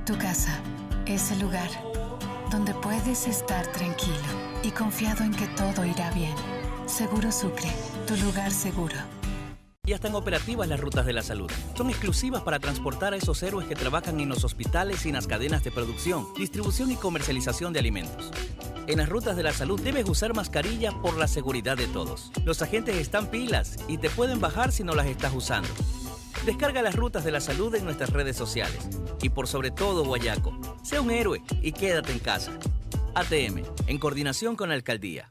Tu casa, ese lugar donde puedes estar tranquilo y confiado en que todo irá bien. Seguro Sucre, tu lugar seguro. Ya están operativas las rutas de la salud. Son exclusivas para transportar a esos héroes que trabajan en los hospitales y en las cadenas de producción, distribución y comercialización de alimentos. En las rutas de la salud debes usar mascarilla por la seguridad de todos. Los agentes están pilas y te pueden bajar si no las estás usando. Descarga las rutas de la salud en nuestras redes sociales. Y por sobre todo, Guayaco, sé un héroe y quédate en casa. ATM, en coordinación con la Alcaldía.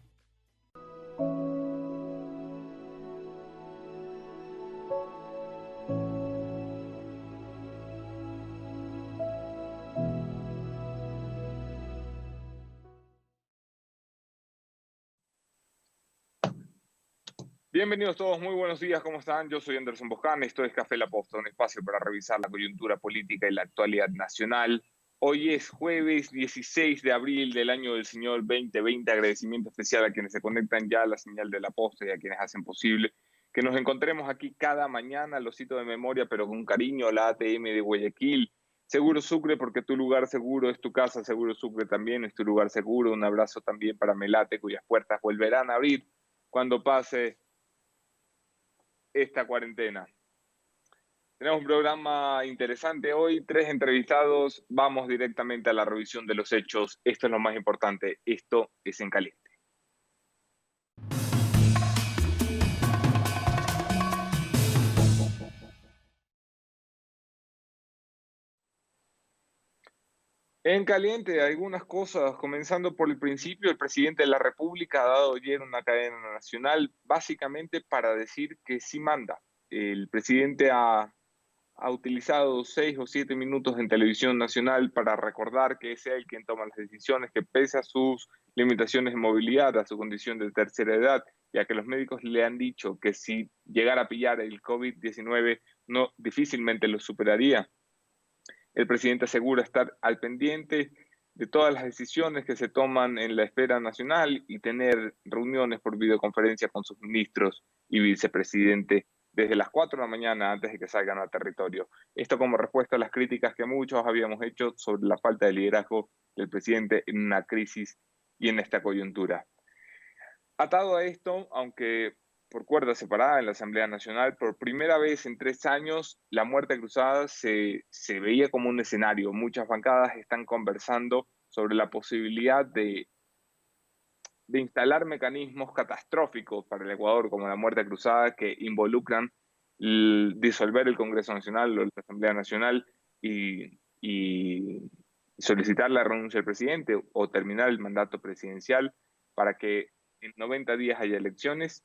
Bienvenidos todos, muy buenos días, ¿cómo están? Yo soy Anderson Boscan, esto es Café La Posta, un espacio para revisar la coyuntura política y la actualidad nacional. Hoy es jueves 16 de abril del año del Señor 2020. Agradecimiento especial a quienes se conectan ya a la señal de La Posta y a quienes hacen posible que nos encontremos aquí cada mañana. Lo cito de memoria, pero con cariño, la ATM de Guayaquil. Seguro Sucre, porque tu lugar seguro es tu casa. Seguro Sucre también es tu lugar seguro. Un abrazo también para Melate, cuyas puertas volverán a abrir cuando pase esta cuarentena. Tenemos un programa interesante hoy, 3 entrevistados, vamos directamente a la revisión de los hechos. Esto es lo más importante, esto es En Caliente. En Caliente, algunas cosas, comenzando por el principio. El presidente de la República ha dado ayer una cadena nacional, básicamente para decir que sí manda. El presidente ha utilizado 6 o 7 minutos en televisión nacional para recordar que es él quien toma las decisiones, que pese a sus limitaciones de movilidad, a su condición de tercera edad, ya que los médicos le han dicho que si llegara a pillar el COVID-19 no, difícilmente lo superaría. El presidente asegura estar al pendiente de todas las decisiones que se toman en la esfera nacional y tener reuniones por videoconferencia con sus ministros y vicepresidente desde las 4 de la mañana antes de que salgan al territorio. Esto como respuesta a las críticas que muchos habíamos hecho sobre la falta de liderazgo del presidente en una crisis y en esta coyuntura. Atado a esto, aunque por cuerda separada en la Asamblea Nacional, por primera vez en 3 años, la muerte cruzada se veía como un escenario. Muchas bancadas están conversando sobre la posibilidad de instalar mecanismos catastróficos para el Ecuador, como la muerte cruzada, que involucran disolver el Congreso Nacional o la Asamblea Nacional y solicitar la renuncia del presidente o terminar el mandato presidencial para que en 90 días haya elecciones.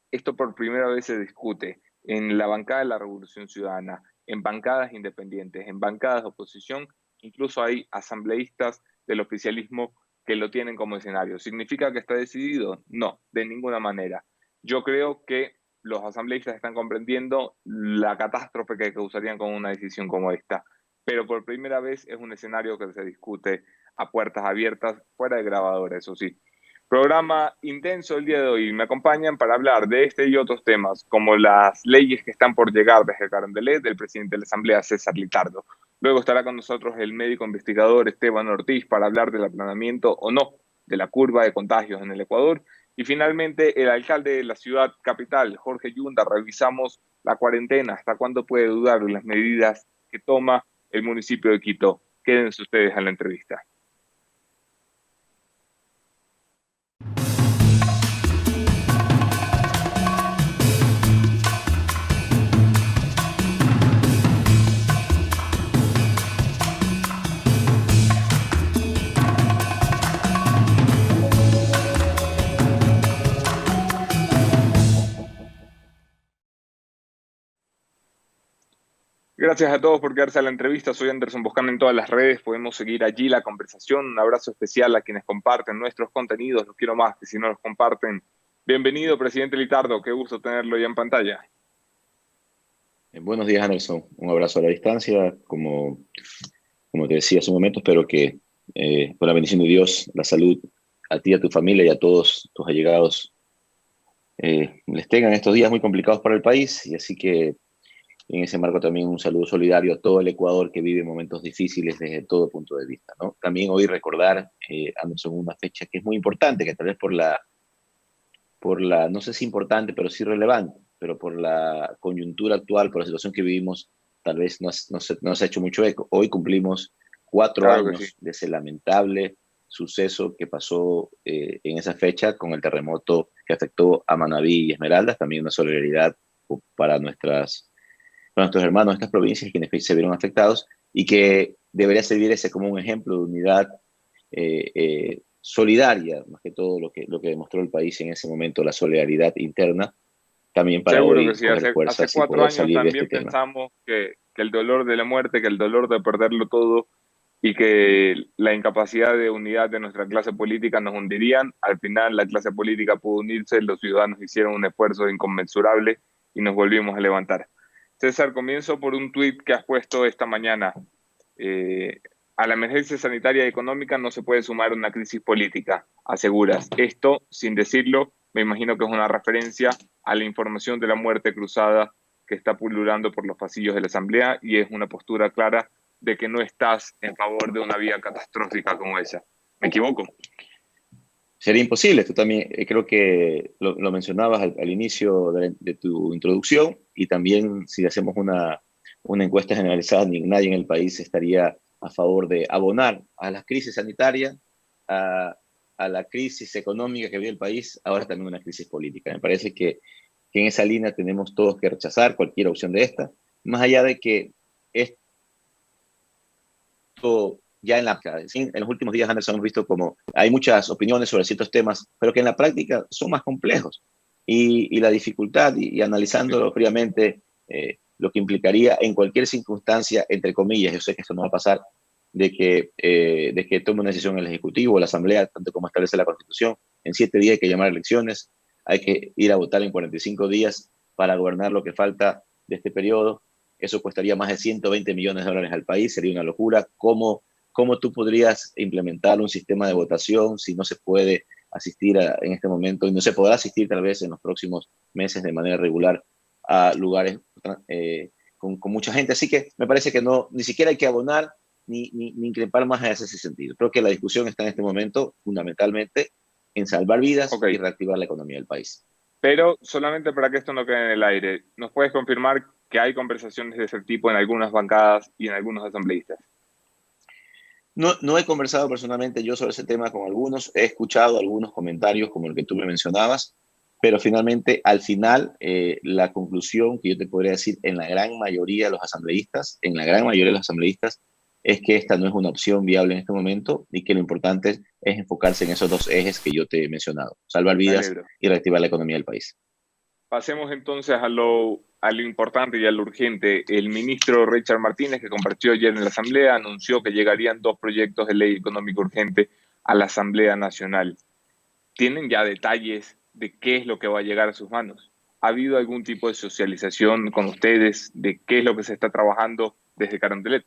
Esto por primera vez se discute en la bancada de la Revolución Ciudadana, en bancadas independientes, en bancadas de oposición. Incluso hay asambleístas del oficialismo que lo tienen como escenario. ¿Significa que está decidido? No, de ninguna manera. Yo creo que los asambleístas están comprendiendo la catástrofe que causarían con una decisión como esta, pero por primera vez es un escenario que se discute a puertas abiertas, fuera de grabadora, eso sí. Programa intenso el día de hoy. Me acompañan para hablar de este y otros temas, como las leyes que están por llegar desde Carondelet, del presidente de la Asamblea, César Litardo. Luego estará con nosotros el médico investigador Esteban Ortiz para hablar del aplanamiento o no de la curva de contagios en el Ecuador. Y finalmente, el alcalde de la ciudad capital, Jorge Yunda, revisamos la cuarentena, hasta cuándo puede dudar de las medidas que toma el municipio de Quito. Quédense ustedes a la entrevista. Gracias a todos por quedarse a la entrevista. Soy Anderson Boscan en todas las redes. Podemos seguir allí la conversación. Un abrazo especial a quienes comparten nuestros contenidos. Los quiero más que si no los comparten. Bienvenido, presidente Litardo. Qué gusto tenerlo ya en pantalla. Buenos días, Anderson. Un abrazo a la distancia. Como te decía hace un momento, espero que con la bendición de Dios, la salud a ti, a tu familia y a todos tus allegados les tengan estos días muy complicados para el país. Y así que En ese marco también un saludo solidario a todo el Ecuador que vive momentos difíciles desde todo punto de vista, ¿no? También hoy recordar, Anderson, una fecha que es muy importante, que tal vez no sé si importante, pero sí relevante, pero por la coyuntura actual, por la situación que vivimos, tal vez no se ha hecho mucho eco. Hoy cumplimos 4 Claro que sí. años de ese lamentable suceso que pasó en esa fecha con el terremoto que afectó a Manabí y Esmeraldas. También una solidaridad para nuestros hermanos de estas provincias, quienes se vieron afectados, y que debería servir ese como un ejemplo de unidad solidaria, más que todo lo que demostró el país en ese momento, la solidaridad interna, también para Seguro que hoy sí. coger Hace fuerzas y 4 años salir de este también tema. pensamos que el dolor de la muerte, que el dolor de perderlo todo y que la incapacidad de unidad de nuestra clase política nos hundirían. Al final la clase política pudo unirse, los ciudadanos hicieron un esfuerzo inconmensurable y nos volvimos a levantar. César, comienzo por un tuit que has puesto esta mañana. A la emergencia sanitaria y económica no se puede sumar una crisis política, aseguras. Esto, sin decirlo, me imagino que es una referencia a la información de la muerte cruzada que está pululando por los pasillos de la Asamblea, y es una postura clara de que no estás en favor de una vía catastrófica como esa. ¿Me equivoco? Sería imposible. Tú también creo que lo mencionabas al inicio de tu introducción, y también si hacemos una encuesta generalizada, nadie en el país estaría a favor de abonar a la crisis sanitaria, a la crisis económica que vive el país, ahora también una crisis política. Me parece que en esa línea tenemos todos que rechazar cualquier opción de esta, más allá de que esto ya en los últimos días, Anderson, hemos visto como hay muchas opiniones sobre ciertos temas, pero que en la práctica son más complejos. Y la dificultad, y analizándolo fríamente, lo que implicaría en cualquier circunstancia, entre comillas, yo sé que esto no va a pasar, de que tome una decisión el Ejecutivo o la Asamblea, tanto como establece la Constitución. En 7 días hay que llamar a elecciones, hay que ir a votar en 45 días para gobernar lo que falta de este periodo. Eso costaría más de 120 millones de dólares al país, sería una locura. ¿Cómo tú podrías implementar un sistema de votación si no se puede asistir en este momento, y no se podrá asistir tal vez en los próximos meses de manera regular a lugares con mucha gente? Así que me parece que ni siquiera hay que abonar ni increpar más a ese sentido. Creo que la discusión está en este momento fundamentalmente en salvar vidas y reactivar la economía del país. Pero solamente para que esto no quede en el aire, ¿nos puedes confirmar que hay conversaciones de ese tipo en algunas bancadas y en algunos asambleístas? No he conversado personalmente yo sobre ese tema con algunos, he escuchado algunos comentarios como el que tú me mencionabas, pero finalmente, al final, la conclusión que yo te podría decir en la gran mayoría de los asambleístas, es que esta no es una opción viable en este momento, y que lo importante es enfocarse en esos 2 ejes que yo te he mencionado: salvar vidas y reactivar la economía del país. Pasemos entonces a lo importante y a lo urgente. El ministro Richard Martínez, que compartió ayer en la Asamblea, anunció que llegarían 2 proyectos de ley económica urgente a la Asamblea Nacional. ¿Tienen ya detalles de qué es lo que va a llegar a sus manos? ¿Ha habido algún tipo de socialización con ustedes de qué es lo que se está trabajando desde Carondelet?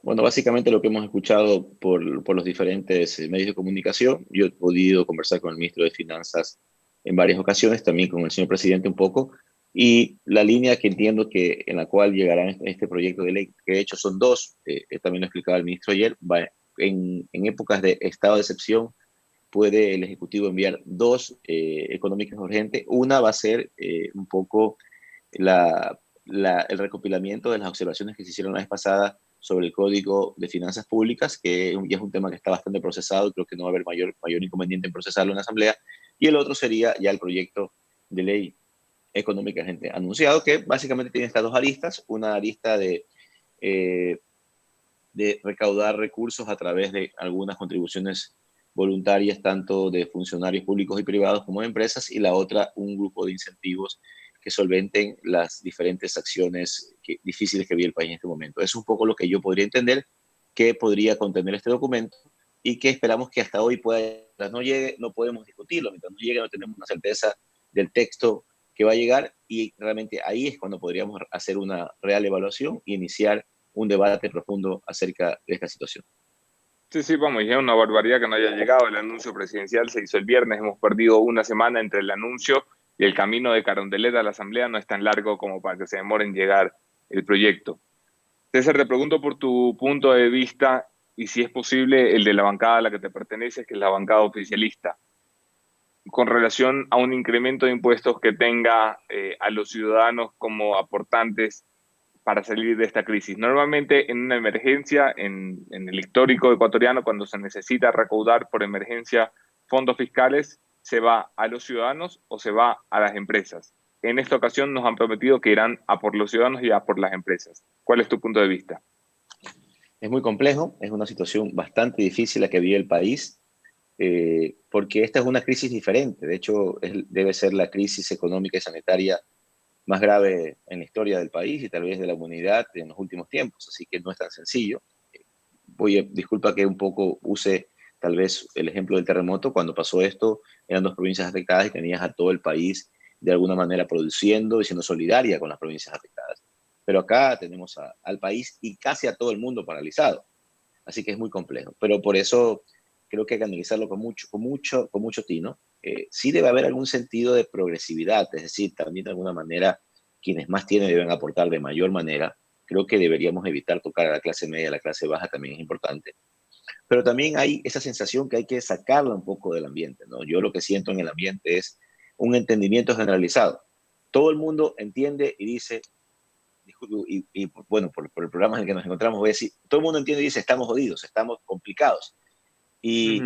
Bueno, básicamente lo que hemos escuchado por los diferentes medios de comunicación. Yo he podido conversar con el ministro de Finanzas en varias ocasiones, también con el señor presidente un poco, y la línea que entiendo en la cual llegará este proyecto de ley, que de hecho son 2, también lo explicaba el ministro ayer, en épocas de estado de excepción puede el Ejecutivo enviar 2 económicas urgentes. Una va a ser un poco el recopilamiento de las observaciones que se hicieron la vez pasada sobre el Código de Finanzas Públicas, que ya es un tema que está bastante procesado, y creo que no va a haber mayor inconveniente en procesarlo en la Asamblea. Y el otro sería ya el proyecto de ley económica urgente anunciado, que básicamente tiene estas 2 aristas: una arista de recaudar recursos a través de algunas contribuciones voluntarias, tanto de funcionarios públicos y privados como de empresas, y la otra, un grupo de incentivos que solventen las diferentes acciones difíciles que vive el país en este momento. Es un poco lo que yo podría entender que podría contener este documento, y que esperamos que hasta hoy mientras no llegue, no podemos discutirlo. Mientras no llegue, no tenemos una certeza del texto que va a llegar, y realmente ahí es cuando podríamos hacer una real evaluación y iniciar un debate profundo acerca de esta situación. Sí, vamos, y es una barbaridad que no haya llegado. El anuncio presidencial se hizo el viernes, hemos perdido una semana entre el anuncio y el camino de Carondelet a la Asamblea no es tan largo como para que se demore en llegar el proyecto. César, te pregunto por tu punto de vista y si es posible el de la bancada a la que te perteneces, que es la bancada oficialista, con relación a un incremento de impuestos que tenga a los ciudadanos como aportantes para salir de esta crisis. Normalmente en una emergencia, en el histórico ecuatoriano, cuando se necesita recaudar por emergencia fondos fiscales, se va a los ciudadanos o se va a las empresas. En esta ocasión nos han prometido que irán a por los ciudadanos y a por las empresas. ¿Cuál es tu punto de vista? Es muy complejo, es una situación bastante difícil la que vive el país, porque esta es una crisis diferente. De hecho, debe ser la crisis económica y sanitaria más grave en la historia del país y tal vez de la humanidad en los últimos tiempos, así que no es tan sencillo. Disculpa que un poco use tal vez el ejemplo del terremoto. Cuando pasó esto, eran 2 provincias afectadas y tenías a todo el país de alguna manera produciendo y siendo solidaria con las provincias afectadas. Pero acá tenemos al país y casi a todo el mundo paralizado, así que es muy complejo. Pero por eso creo que hay que analizarlo con mucho tino. Sí debe haber algún sentido de progresividad, es decir, también de alguna manera quienes más tienen deben aportar de mayor manera. Creo que deberíamos evitar tocar a la clase media, a la clase baja también es importante. Pero también hay esa sensación que hay que sacarla un poco del ambiente, ¿no? Yo lo que siento en el ambiente es un entendimiento generalizado. Todo el mundo entiende y dice, y bueno, por el programa en el que nos encontramos, voy a decir, todo el mundo entiende y dice, estamos jodidos, estamos complicados. Y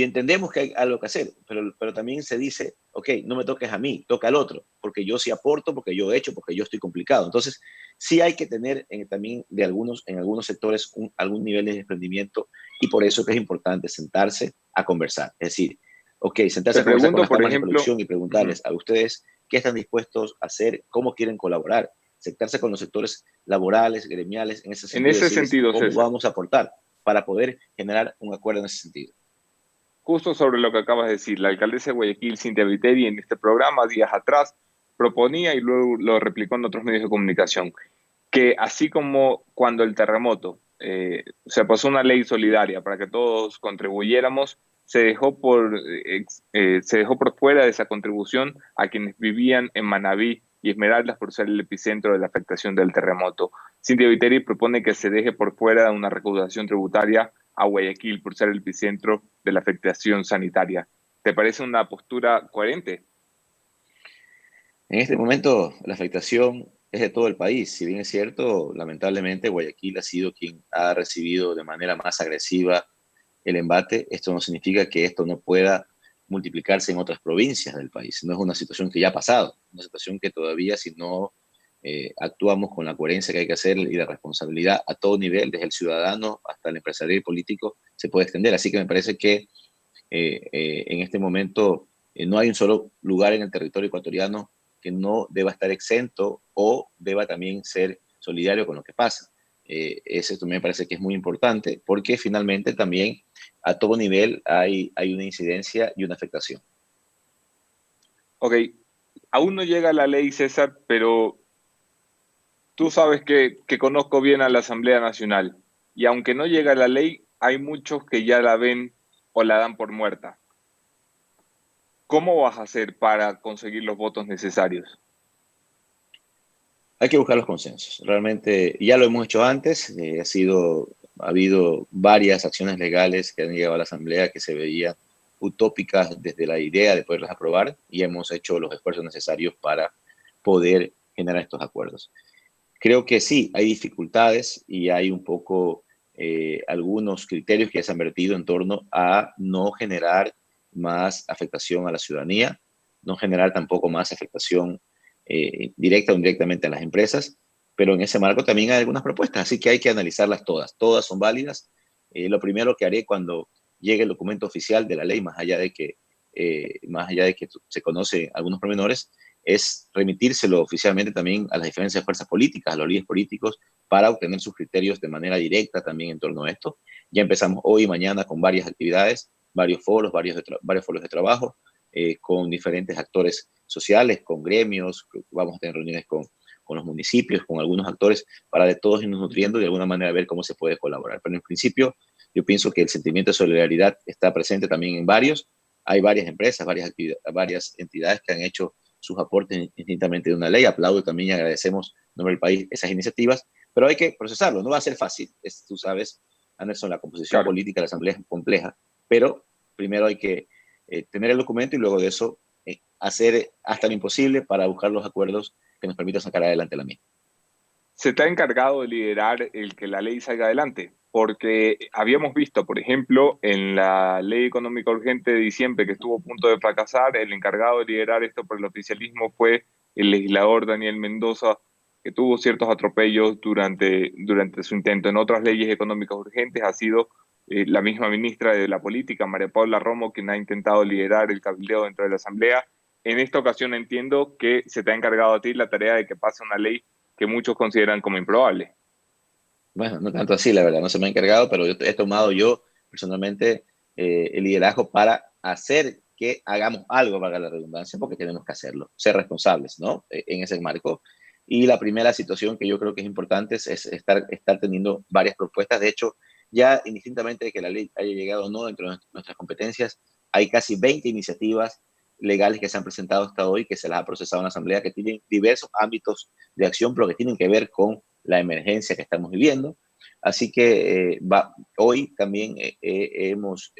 entendemos que hay algo que hacer, pero también se dice, ok, no me toques a mí, toca al otro, porque yo sí aporto, porque yo he hecho, porque yo estoy complicado. Entonces, sí hay que tener también en algunos sectores algún nivel de desprendimiento, y por eso es que es importante sentarse a conversar. Es decir, ok, sentarse a conversar con las cámaras de producción y preguntarles a ustedes qué están dispuestos a hacer, cómo quieren colaborar, sentarse con los sectores laborales, gremiales, en ese sentido, cómo vamos a aportar para poder generar un acuerdo en ese sentido. Justo sobre lo que acabas de decir, la alcaldesa de Guayaquil, Cintia Viteri, en este programa, días atrás, proponía y luego lo replicó en otros medios de comunicación, que así como cuando el terremoto se pasó una ley solidaria para que todos contribuyéramos, se dejó por fuera de esa contribución a quienes vivían en Manabí y Esmeraldas por ser el epicentro de la afectación del terremoto. Cintia Viteri propone que se deje por fuera de una recaudación tributaria a Guayaquil por ser el epicentro de la afectación sanitaria. ¿Te parece una postura coherente? En este momento la afectación es de todo el país. Si bien es cierto, lamentablemente Guayaquil ha sido quien ha recibido de manera más agresiva el embate. Esto no significa que esto no pueda multiplicarse en otras provincias del país. No es una situación que ya ha pasado, una situación que todavía, si no actuamos con la coherencia que hay que hacer y la responsabilidad a todo nivel, desde el ciudadano hasta el empresario y político, se puede extender. Así que me parece que en este momento no hay un solo lugar en el territorio ecuatoriano que no deba estar exento o deba también ser solidario con lo que pasa. Eso me parece que es muy importante, porque finalmente también a todo nivel hay una incidencia y una afectación. Ok, aún no llega la ley, César, pero tú sabes que conozco bien a la Asamblea Nacional, y aunque no llega la ley, hay muchos que ya la ven o la dan por muerta. ¿Cómo vas a hacer para conseguir los votos necesarios? Hay que buscar los consensos. Realmente ya lo hemos hecho antes. Ha habido varias acciones legales que han llegado a la Asamblea que se veían utópicas desde la idea de poderlas aprobar, y hemos hecho los esfuerzos necesarios para poder generar estos acuerdos. Creo que sí, hay dificultades y hay un poco algunos criterios que se han vertido en torno a no generar más afectación a la ciudadanía, no generar tampoco más afectación directa o indirectamente a las empresas, pero en ese marco también hay algunas propuestas, así que hay que analizarlas todas son válidas. Lo primero que haré cuando llegue el documento oficial de la ley, más allá de que se conocen algunos pormenores, es remitírselo oficialmente también a las diferentes fuerzas políticas, a los líderes políticos, para obtener sus criterios de manera directa también en torno a esto. Ya empezamos hoy y mañana con varias actividades, varios foros, varios foros de trabajo, con diferentes actores sociales, con gremios. Vamos a tener reuniones con los municipios, con algunos actores, para de todos irnos nutriendo y de alguna manera ver cómo se puede colaborar. Pero en principio yo pienso que el sentimiento de solidaridad está presente también en varios. Hay varias empresas, varias entidades que han hecho sus aportes indistintamente de una ley. Aplaudo también y agradecemos en nombre del país esas iniciativas, pero hay que procesarlo. No va a ser fácil. Tú sabes, Anderson, la composición Claro. política de la Asamblea es compleja, pero primero hay que tener el documento y luego de eso hacer hasta lo imposible para buscar los acuerdos que nos permitan sacar adelante la misma. Se te ha encargado de liderar el que la ley salga adelante, porque habíamos visto, por ejemplo, en la ley económica urgente de diciembre que estuvo a punto de fracasar, el encargado de liderar esto por el oficialismo fue el legislador Daniel Mendoza, que tuvo ciertos atropellos durante su intento. En otras leyes económicas urgentes ha sido la misma ministra de la Política, María Paula Romo, quien ha intentado liderar el cabildeo dentro de la Asamblea. En esta ocasión entiendo que se te ha encargado a ti la tarea de que pase una ley que muchos consideran como improbable. Bueno, no tanto así, la verdad, no se me ha encargado, pero he tomado yo personalmente el liderazgo para hacer que hagamos algo, valga la redundancia, porque tenemos que hacerlo, ser responsables, ¿no? En ese marco. Y la primera situación que yo creo que es importante es estar teniendo varias propuestas. De hecho, ya indistintamente de que la ley haya llegado o no dentro de nuestras competencias, hay casi 20 iniciativas legales que se han presentado hasta hoy, que se las ha procesado en la Asamblea, que tienen diversos ámbitos de acción, pero que tienen que ver con la emergencia que estamos viviendo. Así que hoy también hemos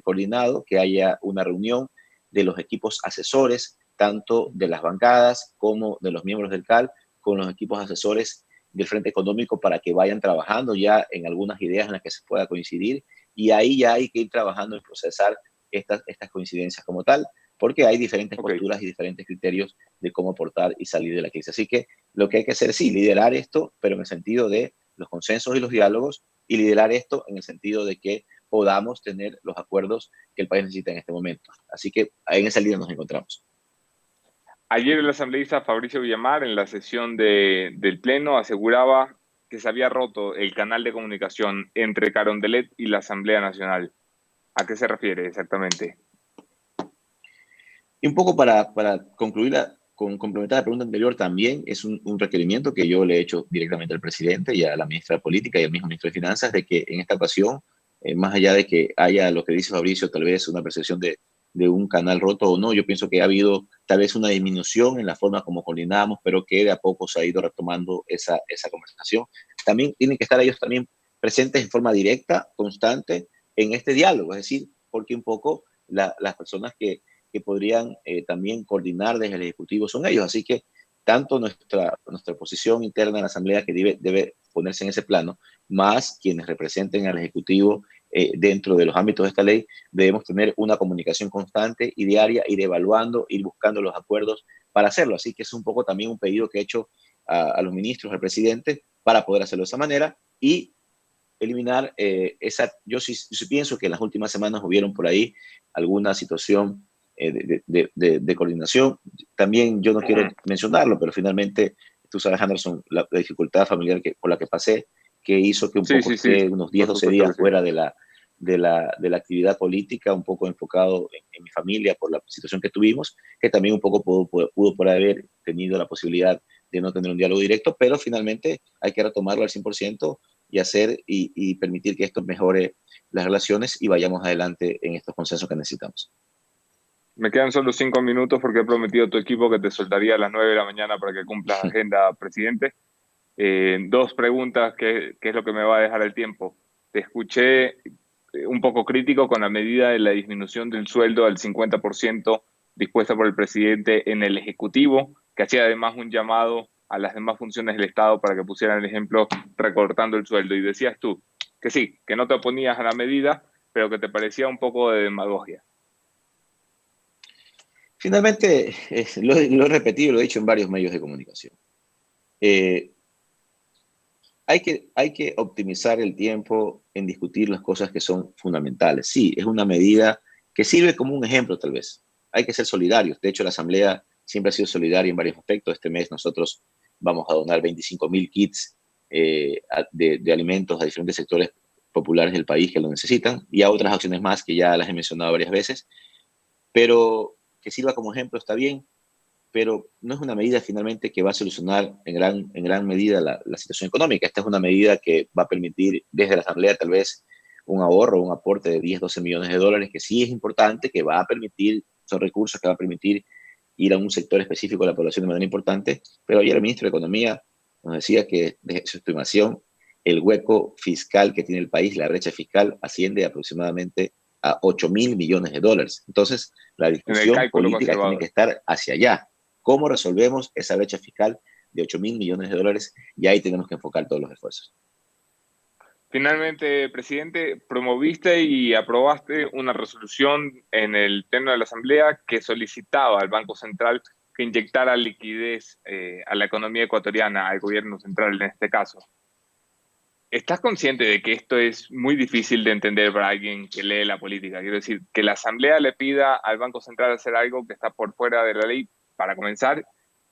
coordinado que haya una reunión de los equipos asesores, tanto de las bancadas como de los miembros del CAL, con los equipos asesores del Frente Económico para que vayan trabajando ya en algunas ideas en las que se pueda coincidir, y ahí ya hay que ir trabajando en procesar estas coincidencias como tal, porque hay diferentes posturas y diferentes criterios de cómo aportar y salir de la crisis. Así que lo que hay que hacer es, sí, liderar esto, pero en el sentido de los consensos y los diálogos, y liderar esto en el sentido de que podamos tener los acuerdos que el país necesita en este momento. Así que en esa línea nos encontramos. Ayer el asambleísta Fabricio Villamar, en la sesión del Pleno, aseguraba que se había roto el canal de comunicación entre Carondelet y la Asamblea Nacional. ¿A qué se refiere exactamente? Y un poco para concluir, complementar la pregunta anterior, también es un requerimiento que yo le he hecho directamente al presidente y a la ministra de Política y al mismo ministro de Finanzas, de que en esta ocasión, más allá de que haya lo que dice Fabricio, tal vez una percepción de un canal roto o no, yo pienso que ha habido tal vez una disminución en la forma como coordinamos, pero que de a poco se ha ido retomando esa conversación. También tienen que estar ellos también presentes en forma directa, constante, en este diálogo, es decir, porque un poco las personas que podrían también coordinar desde el Ejecutivo son ellos. Así que tanto nuestra posición interna en la Asamblea, que debe ponerse en ese plano, más quienes representen al Ejecutivo dentro de los ámbitos de esta ley, debemos tener una comunicación constante y diaria, ir evaluando, ir buscando los acuerdos para hacerlo. Así que es un poco también un pedido que he hecho a los ministros, al presidente, para poder hacerlo de esa manera y eliminar yo sí pienso que en las últimas semanas hubieron por ahí alguna situación de coordinación. También yo no quiero mencionarlo, pero finalmente tú sabes, Anderson, la dificultad familiar por la que pasé, que hizo que un poco esté unos 10, 12 días fuera de la actividad política, un poco enfocado en mi familia por la situación que tuvimos, que también un poco pudo por haber tenido la posibilidad de no tener un diálogo directo, pero finalmente hay que retomarlo al 100% y hacer y permitir que esto mejore las relaciones y vayamos adelante en estos consensos que necesitamos. Me quedan solo 5 minutos porque he prometido a tu equipo que te soltaría a las 9 de la mañana para que cumplas agenda, presidente. 2 preguntas, que es lo que me va a dejar el tiempo. Te escuché un poco crítico con la medida de la disminución del sueldo al 50% dispuesta por el presidente en el Ejecutivo, que hacía además un llamado a las demás funciones del Estado para que pusieran el ejemplo recortando el sueldo. Y decías tú que sí, que no te oponías a la medida, pero que te parecía un poco de demagogia. Finalmente, lo he repetido, lo he dicho en varios medios de comunicación. Hay que optimizar el tiempo en discutir las cosas que son fundamentales. Sí, es una medida que sirve como un ejemplo, tal vez. Hay que ser solidarios. De hecho, la Asamblea siempre ha sido solidaria en varios aspectos. Este mes nosotros vamos a donar 25.000 kits de alimentos a diferentes sectores populares del país que lo necesitan, y a otras acciones más que ya las he mencionado varias veces. Pero que sirva como ejemplo está bien, pero no es una medida finalmente que va a solucionar en gran medida la situación económica. Esta es una medida que va a permitir desde la Asamblea tal vez un ahorro, un aporte de 10, 12 millones de dólares, que sí es importante, que va a permitir, son recursos que va a permitir ir a un sector específico de la población de manera importante. Pero ayer el ministro de Economía nos decía que, de su estimación, el hueco fiscal que tiene el país, la brecha fiscal, asciende aproximadamente a 8.000 millones de dólares. Entonces, la discusión política tiene que estar hacia allá. ¿Cómo resolvemos esa brecha fiscal de 8.000 millones de dólares? Y ahí tenemos que enfocar todos los esfuerzos. Finalmente, presidente, promoviste y aprobaste una resolución en el Pleno de la Asamblea que solicitaba al Banco Central que inyectara liquidez a la economía ecuatoriana, al gobierno central en este caso. ¿Estás consciente de que esto es muy difícil de entender para alguien que lee la política? Quiero decir, que la Asamblea le pida al Banco Central hacer algo que está por fuera de la ley, para comenzar,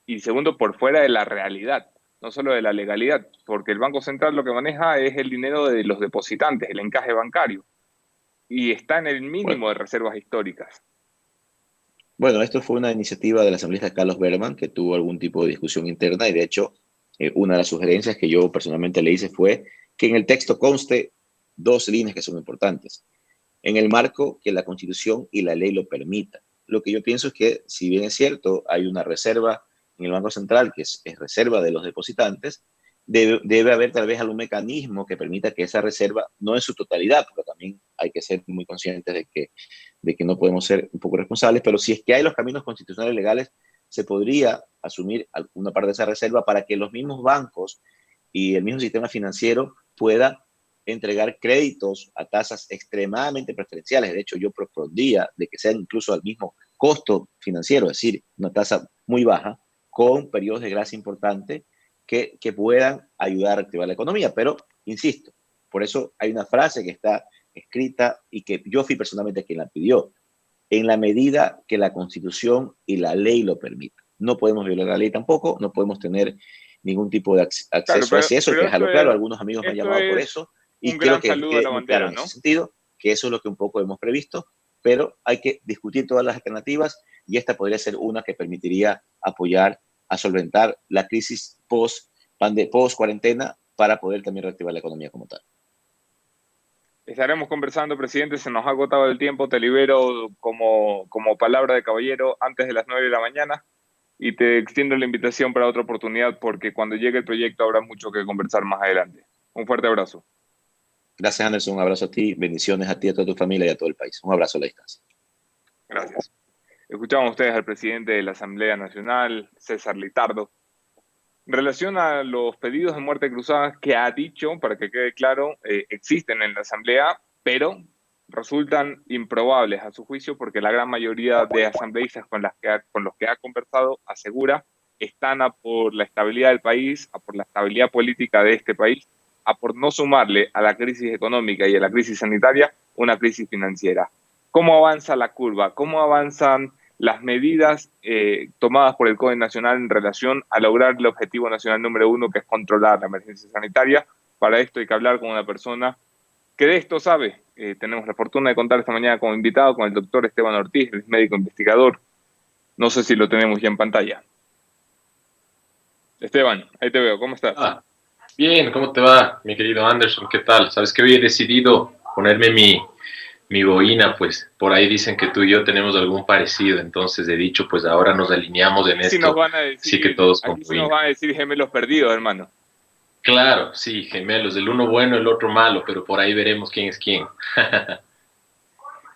y segundo, por fuera de la realidad, no solo de la legalidad, porque el Banco Central lo que maneja es el dinero de los depositantes, el encaje bancario, y está en el mínimo de reservas históricas. Bueno, esto fue una iniciativa del asambleísta Carlos Berman, que tuvo algún tipo de discusión interna, y de hecho, una de las sugerencias que yo personalmente le hice fue que en el texto conste dos líneas que son importantes. En el marco que la Constitución y la ley lo permitan. Lo que yo pienso es que, si bien es cierto, hay una reserva en el Banco Central, que es reserva de los depositantes, debe haber tal vez algún mecanismo que permita que esa reserva, no en su totalidad, porque también hay que ser muy conscientes de que no podemos ser un poco responsables, pero si es que hay los caminos constitucionales legales, se podría asumir alguna parte de esa reserva para que los mismos bancos y el mismo sistema financiero pueda entregar créditos a tasas extremadamente preferenciales. De hecho, yo propondría de que sean incluso al mismo costo financiero, es decir, una tasa muy baja, con periodos de gracia importante que puedan ayudar a activar la economía. Pero, insisto, por eso hay una frase que está escrita y que yo fui personalmente quien la pidió: en la medida que la Constitución y la ley lo permitan. No podemos violar la ley tampoco, no podemos tener ningún tipo de acceso hacia eso, hay que dejarlo claro. Algunos amigos me han llamado por eso, y quiero que quede muy claro en ese sentido, que eso es lo que un poco hemos previsto, pero hay que discutir todas las alternativas, y esta podría ser una que permitiría apoyar a solventar la crisis post-cuarentena para poder también reactivar la economía como tal. Estaremos conversando, presidente, se nos ha agotado el tiempo, te libero como palabra de caballero antes de las 9 de la mañana y te extiendo la invitación para otra oportunidad, porque cuando llegue el proyecto habrá mucho que conversar más adelante. Un fuerte abrazo. Gracias, Anderson, un abrazo a ti, bendiciones a ti, a toda tu familia y a todo el país. Un abrazo a la distancia. Gracias. Escuchamos ustedes al presidente de la Asamblea Nacional, César Litardo, en relación a los pedidos de muerte cruzada que ha dicho, para que quede claro, existen en la Asamblea, pero resultan improbables a su juicio, porque la gran mayoría de asambleístas con los que ha conversado asegura están a por la estabilidad del país, a por la estabilidad política de este país, a por no sumarle a la crisis económica y a la crisis sanitaria una crisis financiera. ¿Cómo avanza la curva? ¿Cómo avanzan las medidas tomadas por el COE Nacional en relación a lograr el objetivo nacional número 1, que es controlar la emergencia sanitaria? Para esto hay que hablar con una persona que de esto sabe. Tenemos la fortuna de contar esta mañana como invitado con el doctor Esteban Ortiz, el médico investigador. No sé si lo tenemos ya en pantalla. Esteban, ahí te veo. ¿Cómo estás? Bien, ¿cómo te va, mi querido Anderson? ¿Qué tal? Sabes que hoy he decidido ponerme mi boina, pues por ahí dicen que tú y yo tenemos algún parecido, entonces he dicho, pues ahora nos alineamos en esto. Sí, que todos con boina. Nos van a decir gemelos perdidos, hermano. Claro, sí, gemelos, el uno bueno, el otro malo, pero por ahí veremos quién es quién.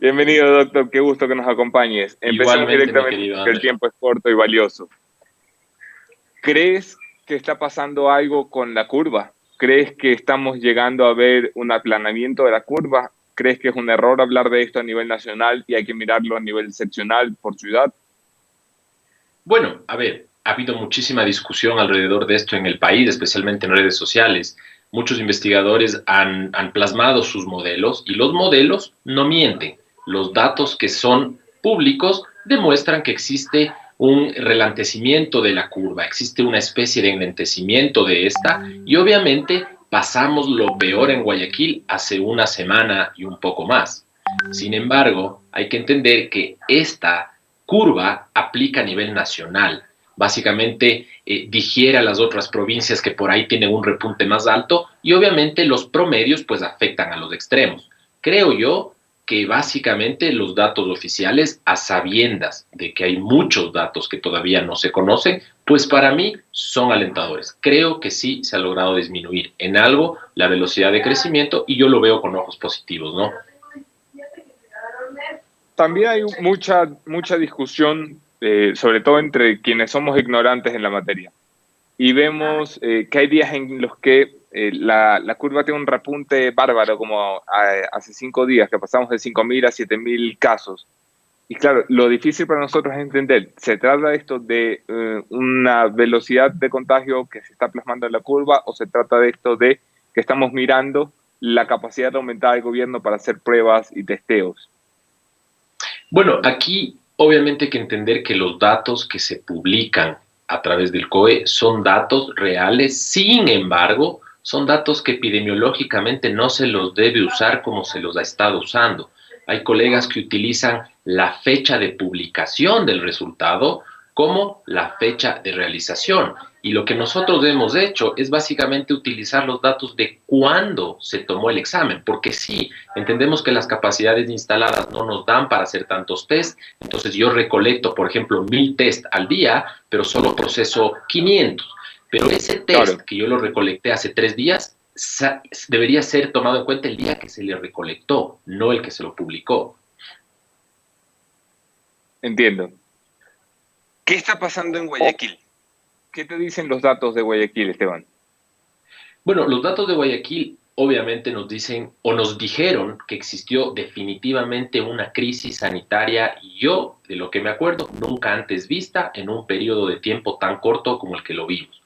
Bienvenido, doctor, qué gusto que nos acompañes. Empecemos directamente, porque el tiempo es corto y valioso. ¿Crees que está pasando algo con la curva? ¿Crees que estamos llegando a ver un aplanamiento de la curva? ¿Crees que es un error hablar de esto a nivel nacional y hay que mirarlo a nivel seccional por ciudad? Bueno, a ver, ha habido muchísima discusión alrededor de esto en el país, especialmente en redes sociales. Muchos investigadores han plasmado sus modelos y los modelos no mienten. Los datos que son públicos demuestran que existe un relantecimiento de la curva, existe una especie de enlentecimiento de esta y obviamente pasamos lo peor en Guayaquil hace una semana y un poco más. Sin embargo, hay que entender que esta curva aplica a nivel nacional. Básicamente digiere a las otras provincias que por ahí tienen un repunte más alto y obviamente los promedios pues afectan a los extremos. Creo yo que básicamente los datos oficiales, a sabiendas de que hay muchos datos que todavía no se conocen, pues para mí son alentadores. Creo que sí se ha logrado disminuir en algo la velocidad de crecimiento y yo lo veo con ojos positivos, ¿no? También hay mucha discusión, sobre todo entre quienes somos ignorantes en la materia. Y vemos que hay días en los que la curva tiene un repunte bárbaro, como hace 5 días, que pasamos de 5.000 a 7.000 casos. Y claro, lo difícil para nosotros es entender, ¿se trata de esto de una velocidad de contagio que se está plasmando en la curva o se trata de esto de que estamos mirando la capacidad aumentada del gobierno para hacer pruebas y testeos? Bueno, aquí obviamente hay que entender que los datos que se publican a través del COE son datos reales, sin embargo, son datos que epidemiológicamente no se los debe usar como se los ha estado usando. Hay colegas que utilizan la fecha de publicación del resultado como la fecha de realización. Y lo que nosotros hemos hecho es básicamente utilizar los datos de cuándo se tomó el examen, porque sí, entendemos que las capacidades instaladas no nos dan para hacer tantos test, entonces yo recolecto, por ejemplo, 1.000 test al día, pero solo proceso 500. Pero ese test que yo lo recolecté hace 3 días, debería ser tomado en cuenta el día que se le recolectó, no el que se lo publicó. Entiendo. ¿Qué está pasando en Guayaquil? ¿Qué te dicen los datos de Guayaquil, Esteban? Bueno, los datos de Guayaquil obviamente nos dicen o nos dijeron que existió definitivamente una crisis sanitaria y yo, de lo que me acuerdo, nunca antes vista en un periodo de tiempo tan corto como el que lo vimos.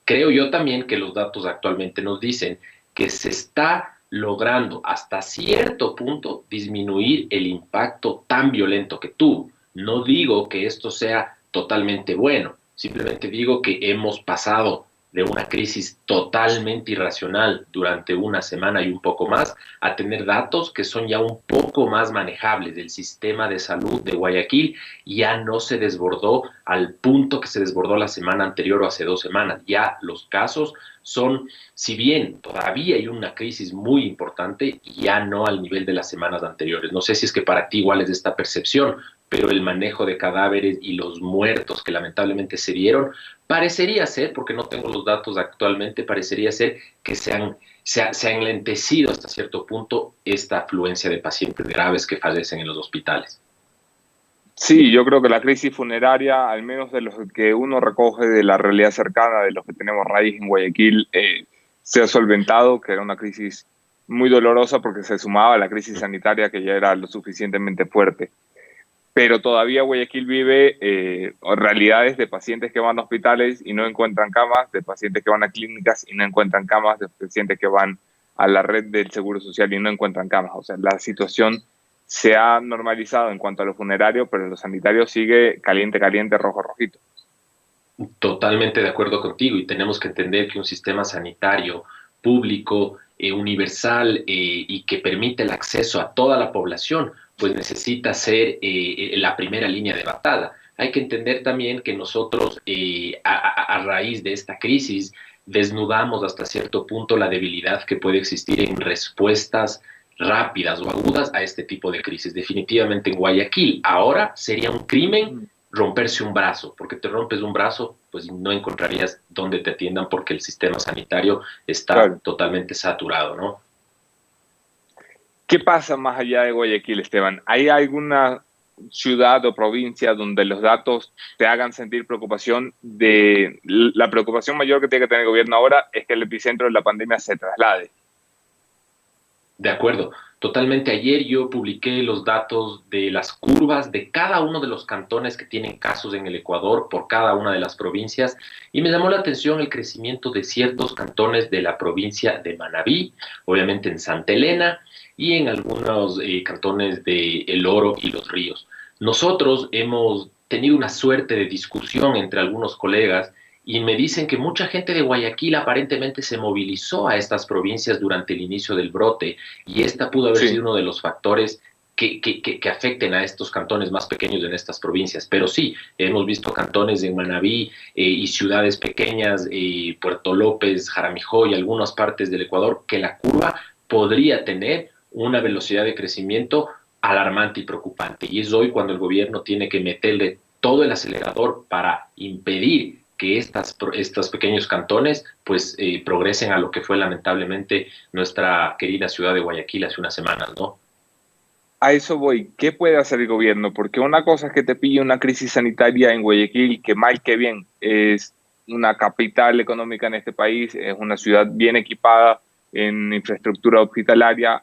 Creo yo también que los datos actualmente nos dicen que se está logrando hasta cierto punto disminuir el impacto tan violento que tuvo. No digo que esto sea totalmente bueno, simplemente digo que hemos pasado de una crisis totalmente irracional durante una semana y un poco más, a tener datos que son ya un poco más manejables. Del sistema de salud de Guayaquil ya no se desbordó al punto que se desbordó la semana anterior o hace 2 semanas. Ya los casos son, si bien todavía hay una crisis muy importante, ya no al nivel de las semanas anteriores. No sé si es que para ti igual es esta percepción, pero el manejo de cadáveres y los muertos que lamentablemente se dieron, parecería ser, porque no tengo los datos actualmente, parecería ser que se ha enlentecido hasta cierto punto esta afluencia de pacientes graves que fallecen en los hospitales. Sí, yo creo que la crisis funeraria, al menos de los que uno recoge de la realidad cercana, de los que tenemos raíz en Guayaquil, se ha solventado, que era una crisis muy dolorosa porque se sumaba a la crisis sanitaria que ya era lo suficientemente fuerte. Pero todavía Guayaquil vive realidades de pacientes que van a hospitales y no encuentran camas, de pacientes que van a clínicas y no encuentran camas, de pacientes que van a la red del Seguro Social y no encuentran camas. O sea, la situación se ha normalizado en cuanto a lo funerario, pero lo sanitario sigue caliente, caliente, rojo, rojito. Totalmente de acuerdo contigo, y tenemos que entender que un sistema sanitario público, universal y que permite el acceso a toda la población, pues necesita ser la primera línea de batalla. Hay que entender también que nosotros, a raíz de esta crisis, desnudamos hasta cierto punto la debilidad que puede existir en respuestas rápidas o agudas a este tipo de crisis. Definitivamente en Guayaquil ahora sería un crimen romperse un brazo, porque te rompes un brazo, pues no encontrarías dónde te atiendan porque el sistema sanitario está totalmente saturado, ¿no? ¿Qué pasa más allá de Guayaquil, Esteban? ¿Hay alguna ciudad o provincia donde los datos te hagan sentir preocupación? La preocupación mayor que tiene que tener el gobierno ahora es que el epicentro de la pandemia se traslade. De acuerdo, totalmente. Ayer yo publiqué los datos de las curvas de cada uno de los cantones que tienen casos en el Ecuador por cada una de las provincias y me llamó la atención el crecimiento de ciertos cantones de la provincia de Manabí, obviamente en Santa Elena y en algunos cantones de El Oro y Los Ríos. Nosotros hemos tenido una suerte de discusión entre algunos colegas y me dicen que mucha gente de Guayaquil aparentemente se movilizó a estas provincias durante el inicio del brote y esta pudo haber sido uno de los factores que afecten a estos cantones más pequeños en estas provincias. Pero sí, hemos visto cantones en Manabí y ciudades pequeñas, Puerto López, Jaramijó y algunas partes del Ecuador, que la curva podría tener una velocidad de crecimiento alarmante y preocupante. Y es hoy cuando el gobierno tiene que meterle todo el acelerador para impedir que estos pequeños cantones pues progresen a lo que fue lamentablemente nuestra querida ciudad de Guayaquil hace unas semanas, ¿no? A eso voy. ¿Qué puede hacer el gobierno? Porque una cosa es que te pille una crisis sanitaria en Guayaquil, que mal que bien es una capital económica en este país, es una ciudad bien equipada en infraestructura hospitalaria,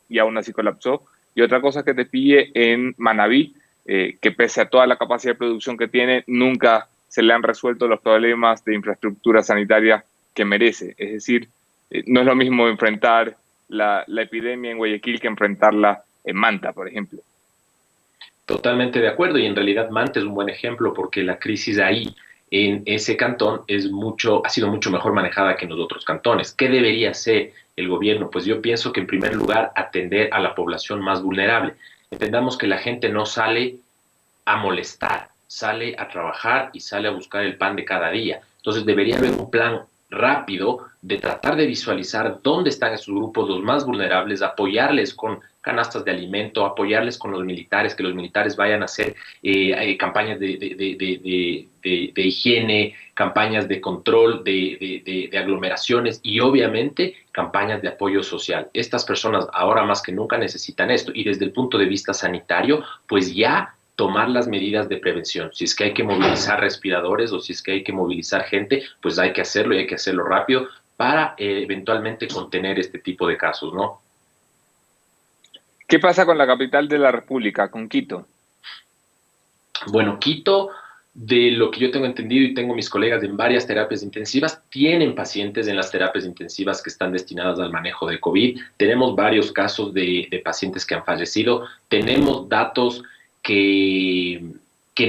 y aún así colapsó. Y otra cosa es que te pille en Manabí, que pese a toda la capacidad de producción que tiene, nunca se le han resuelto los problemas de infraestructura sanitaria que merece. Es decir, no es lo mismo enfrentar la epidemia en Guayaquil que enfrentarla en Manta, por ejemplo. Totalmente de acuerdo, y en realidad Manta es un buen ejemplo porque la crisis ahí en ese cantón ha sido mucho mejor manejada que en los otros cantones. ¿Qué debería hacer el gobierno? Pues yo pienso que en primer lugar atender a la población más vulnerable. Entendamos que la gente no sale a molestar, sale a trabajar y sale a buscar el pan de cada día. Entonces debería haber un plan rápido de tratar de visualizar dónde están esos grupos los más vulnerables, apoyarles con canastas de alimento, apoyarles con los militares, que los militares vayan a hacer campañas de higiene, campañas de control de aglomeraciones y obviamente campañas de apoyo social. Estas personas ahora más que nunca necesitan esto y desde el punto de vista sanitario, pues ya tomar las medidas de prevención. Si es que hay que movilizar respiradores o si es que hay que movilizar gente, pues hay que hacerlo y hay que hacerlo rápido para eventualmente contener este tipo de casos, ¿no? ¿Qué pasa con la capital de la República, con Quito? Bueno, Quito, de lo que yo tengo entendido y tengo mis colegas en varias terapias intensivas, tienen pacientes en las terapias intensivas que están destinadas al manejo de COVID. Tenemos varios casos de pacientes que han fallecido. Tenemos datos que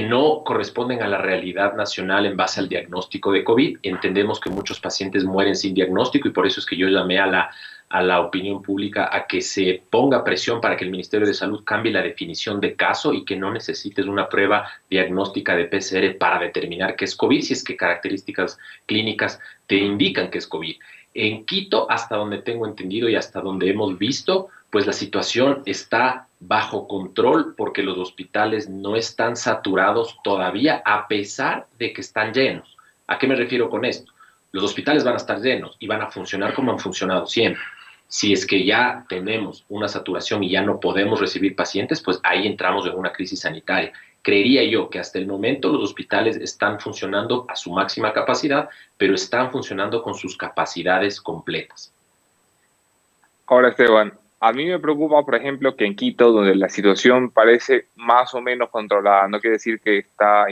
no corresponden a la realidad nacional en base al diagnóstico de COVID. Entendemos que muchos pacientes mueren sin diagnóstico y por eso es que yo llamé a la opinión pública a que se ponga presión para que el Ministerio de Salud cambie la definición de caso y que no necesites una prueba diagnóstica de PCR para determinar que es COVID, si es que características clínicas te indican que es COVID. En Quito, hasta donde tengo entendido y hasta donde hemos visto, pues la situación está bajo control porque los hospitales no están saturados todavía a pesar de que están llenos. ¿A qué me refiero con esto? Los hospitales van a estar llenos y van a funcionar como han funcionado siempre. Si es que ya tenemos una saturación y ya no podemos recibir pacientes, pues ahí entramos en una crisis sanitaria. Creería yo que hasta el momento los hospitales están funcionando a su máxima capacidad, pero están funcionando con sus capacidades completas. Ahora, Esteban, a mí me preocupa, por ejemplo, que en Quito, donde la situación parece más o menos controlada, no quiere decir que está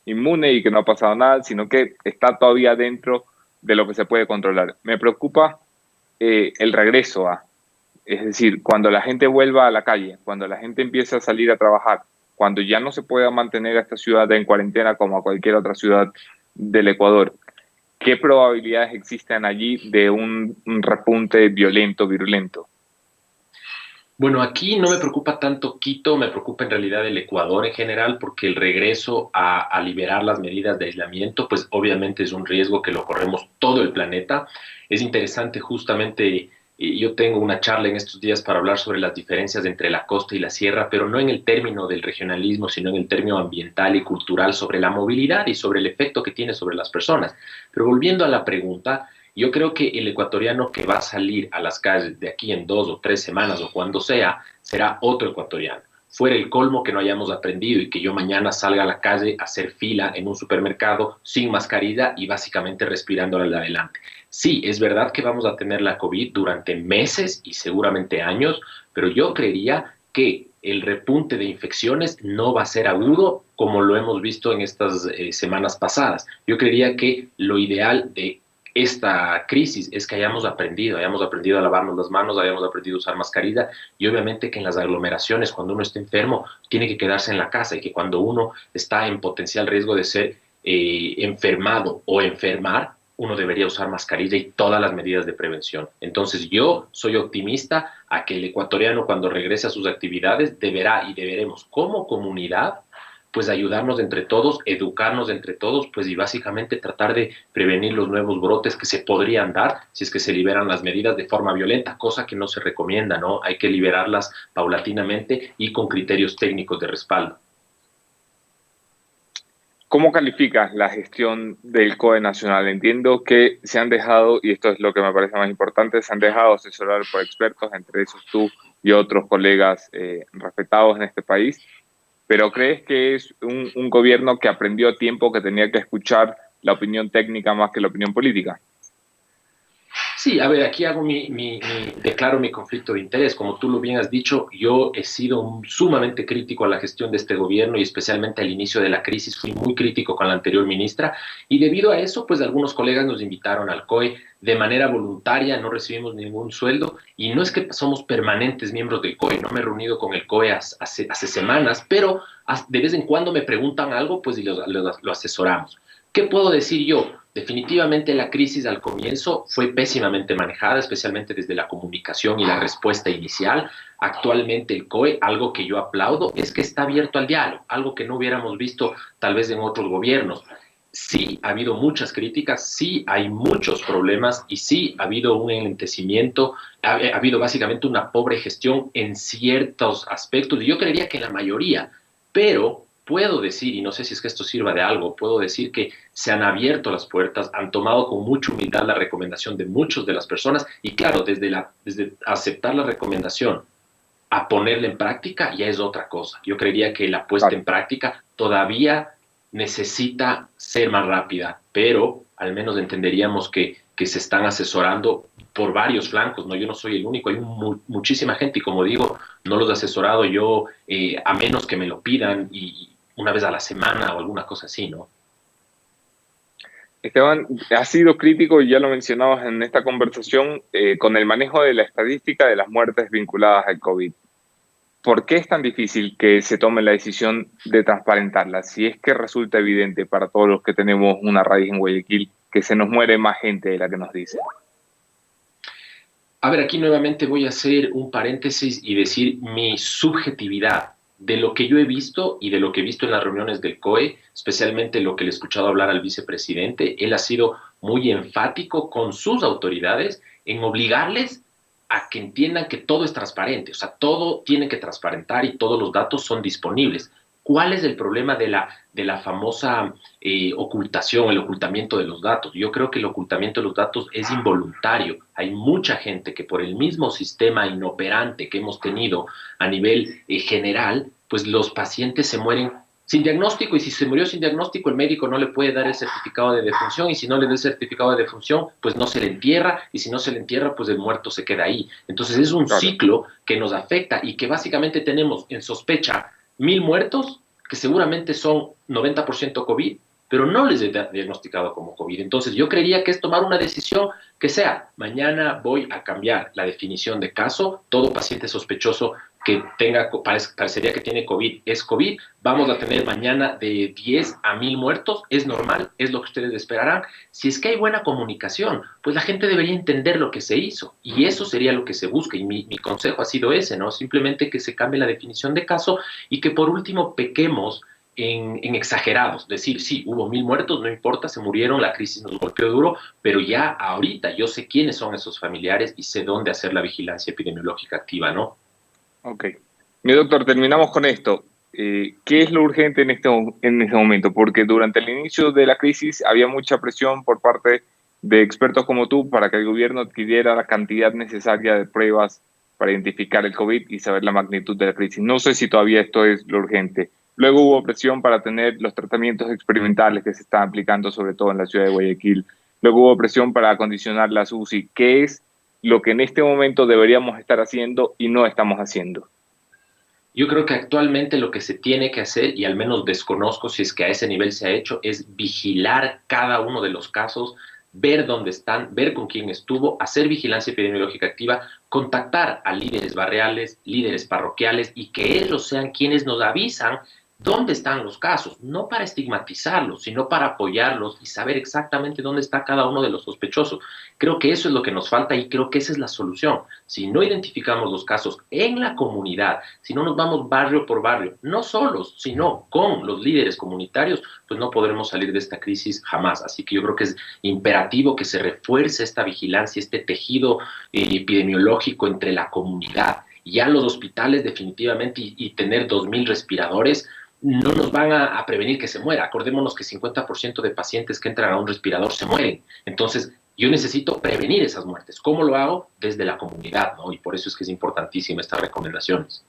inmune y que no ha pasado nada, sino que está todavía dentro de lo que se puede controlar. Me preocupa el regreso es decir, cuando la gente vuelva a la calle, cuando la gente empiece a salir a trabajar, cuando ya no se pueda mantener a esta ciudad en cuarentena como a cualquier otra ciudad del Ecuador, ¿qué probabilidades existen allí de un repunte violento, virulento? Bueno, aquí no me preocupa tanto Quito, me preocupa en realidad el Ecuador en general, porque el regreso a liberar las medidas de aislamiento, pues obviamente es un riesgo que lo corremos todo el planeta. Es interesante justamente, yo tengo una charla en estos días para hablar sobre las diferencias entre la costa y la sierra, pero no en el término del regionalismo, sino en el término ambiental y cultural sobre la movilidad y sobre el efecto que tiene sobre las personas. Pero volviendo a la pregunta, yo creo que el ecuatoriano que va a salir a las calles de aquí en 2 o 3 semanas o cuando sea, será otro ecuatoriano. Fuera el colmo que no hayamos aprendido y que yo mañana salga a la calle a hacer fila en un supermercado sin mascarilla y básicamente respirando al de adelante. Sí, es verdad que vamos a tener la COVID durante meses y seguramente años, pero yo creería que el repunte de infecciones no va a ser agudo como lo hemos visto en estas semanas pasadas. Yo creería que lo ideal de esta crisis es que hayamos aprendido a lavarnos las manos, hayamos aprendido a usar mascarilla y obviamente que en las aglomeraciones, cuando uno está enfermo, tiene que quedarse en la casa y que cuando uno está en potencial riesgo de ser enfermado o enfermar, uno debería usar mascarilla y todas las medidas de prevención. Entonces yo soy optimista a que el ecuatoriano cuando regrese a sus actividades deberemos como comunidad pues ayudarnos entre todos, educarnos entre todos, pues y básicamente tratar de prevenir los nuevos brotes que se podrían dar si es que se liberan las medidas de forma violenta, cosa que no se recomienda, ¿no? Hay que liberarlas paulatinamente y con criterios técnicos de respaldo. ¿Cómo calificas la gestión del COE nacional? Entiendo que se han dejado, y esto es lo que me parece más importante, se han dejado asesorar por expertos, entre esos tú y otros colegas respetados en este país, pero ¿crees que es un gobierno que aprendió a tiempo que tenía que escuchar la opinión técnica más que la opinión política? Sí, a ver, aquí hago declaro mi conflicto de interés. Como tú lo bien has dicho, yo he sido sumamente crítico a la gestión de este gobierno y especialmente al inicio de la crisis fui muy crítico con la anterior ministra y debido a eso, pues algunos colegas nos invitaron al COE de manera voluntaria, no recibimos ningún sueldo y no es que somos permanentes miembros del COE, no me he reunido con el COE hace semanas, pero de vez en cuando me preguntan algo, pues y lo asesoramos. ¿Qué puedo decir yo? Definitivamente la crisis al comienzo fue pésimamente manejada, especialmente desde la comunicación y la respuesta inicial. Actualmente el COE, algo que yo aplaudo, es que está abierto al diálogo, algo que no hubiéramos visto tal vez en otros gobiernos. Sí, ha habido muchas críticas, sí hay muchos problemas y sí ha habido un enlentecimiento, ha habido básicamente una pobre gestión en ciertos aspectos, y yo creería que en la mayoría, pero puedo decir, y no sé si es que esto sirva de algo, puedo decir que se han abierto las puertas, han tomado con mucha humildad la recomendación de muchas de las personas y claro, desde aceptar la recomendación a ponerla en práctica ya es otra cosa. Yo creería que la puesta en práctica todavía necesita ser más rápida, pero al menos entenderíamos que se están asesorando por varios flancos, ¿no? Yo no soy el único, hay muchísima gente y como digo, no los he asesorado yo a menos que me lo pidan y una vez a la semana o alguna cosa así, ¿no? Esteban, has sido crítico, y ya lo mencionabas en esta conversación, con el manejo de la estadística de las muertes vinculadas al COVID. ¿Por qué es tan difícil que se tome la decisión de transparentarla? Si es que resulta evidente para todos los que tenemos una raíz en Guayaquil que se nos muere más gente de la que nos dice. A ver, aquí nuevamente voy a hacer un paréntesis y decir mi subjetividad de lo que yo he visto y de lo que he visto en las reuniones del COE, especialmente lo que le he escuchado hablar al vicepresidente. Él ha sido muy enfático con sus autoridades en obligarles a que entiendan que todo es transparente, o sea, todo tiene que transparentar y todos los datos son disponibles. ¿Cuál es el problema de la famosa ocultación, el ocultamiento de los datos? Yo creo que el ocultamiento de los datos es involuntario. Hay mucha gente que por el mismo sistema inoperante que hemos tenido a nivel general, pues los pacientes se mueren sin diagnóstico y si se murió sin diagnóstico el médico no le puede dar el certificado de defunción y si no le da el certificado de defunción pues no se le entierra y si no se le entierra pues el muerto se queda ahí. Entonces es un ciclo que nos afecta y que básicamente tenemos en sospecha 1000 muertos, que seguramente son 90% COVID, pero no les he diagnosticado como COVID. Entonces, yo creería que es tomar una decisión que sea, mañana voy a cambiar la definición de caso, todo paciente sospechoso que parecería que tiene COVID es COVID, vamos a tener mañana de 10 a 1000 muertos, es normal, es lo que ustedes esperarán. Si es que hay buena comunicación, pues la gente debería entender lo que se hizo y eso sería lo que se busca y mi consejo ha sido ese, ¿no? Simplemente que se cambie la definición de caso y que por último pequemos en exagerados, decir, sí, hubo 1000 muertos, no importa, se murieron, la crisis nos golpeó duro, pero ya ahorita yo sé quiénes son esos familiares y sé dónde hacer la vigilancia epidemiológica activa, ¿no? Ok. Mi doctor, terminamos con esto. ¿Qué es lo urgente en este momento? Porque durante el inicio de la crisis había mucha presión por parte de expertos como tú para que el gobierno adquiriera la cantidad necesaria de pruebas para identificar el COVID y saber la magnitud de la crisis. No sé si todavía esto es lo urgente. Luego hubo presión para tener los tratamientos experimentales que se están aplicando sobre todo en la ciudad de Guayaquil. Luego hubo presión para acondicionar las UCI. ¿Qué es lo que en este momento deberíamos estar haciendo y no estamos haciendo? Yo creo que actualmente lo que se tiene que hacer, y al menos desconozco si es que a ese nivel se ha hecho, es vigilar cada uno de los casos, ver dónde están, ver con quién estuvo, hacer vigilancia epidemiológica activa, contactar a líderes barriales, líderes parroquiales y que ellos sean quienes nos avisan dónde están los casos, no para estigmatizarlos, sino para apoyarlos y saber exactamente dónde está cada uno de los sospechosos. Creo que eso es lo que nos falta y creo que esa es la solución. Si no identificamos los casos en la comunidad, si no nos vamos barrio por barrio, no solos, sino con los líderes comunitarios, pues no podremos salir de esta crisis jamás. Así que yo creo que es imperativo que se refuerce esta vigilancia, este tejido epidemiológico entre la comunidad. Ya los hospitales definitivamente y tener 2.000 respiradores no nos van a prevenir que se muera. Acordémonos que 50% de pacientes que entran a un respirador se mueren. Entonces, yo necesito prevenir esas muertes. ¿Cómo lo hago? Desde la comunidad, ¿no? Y por eso es que es importantísima estas recomendaciones.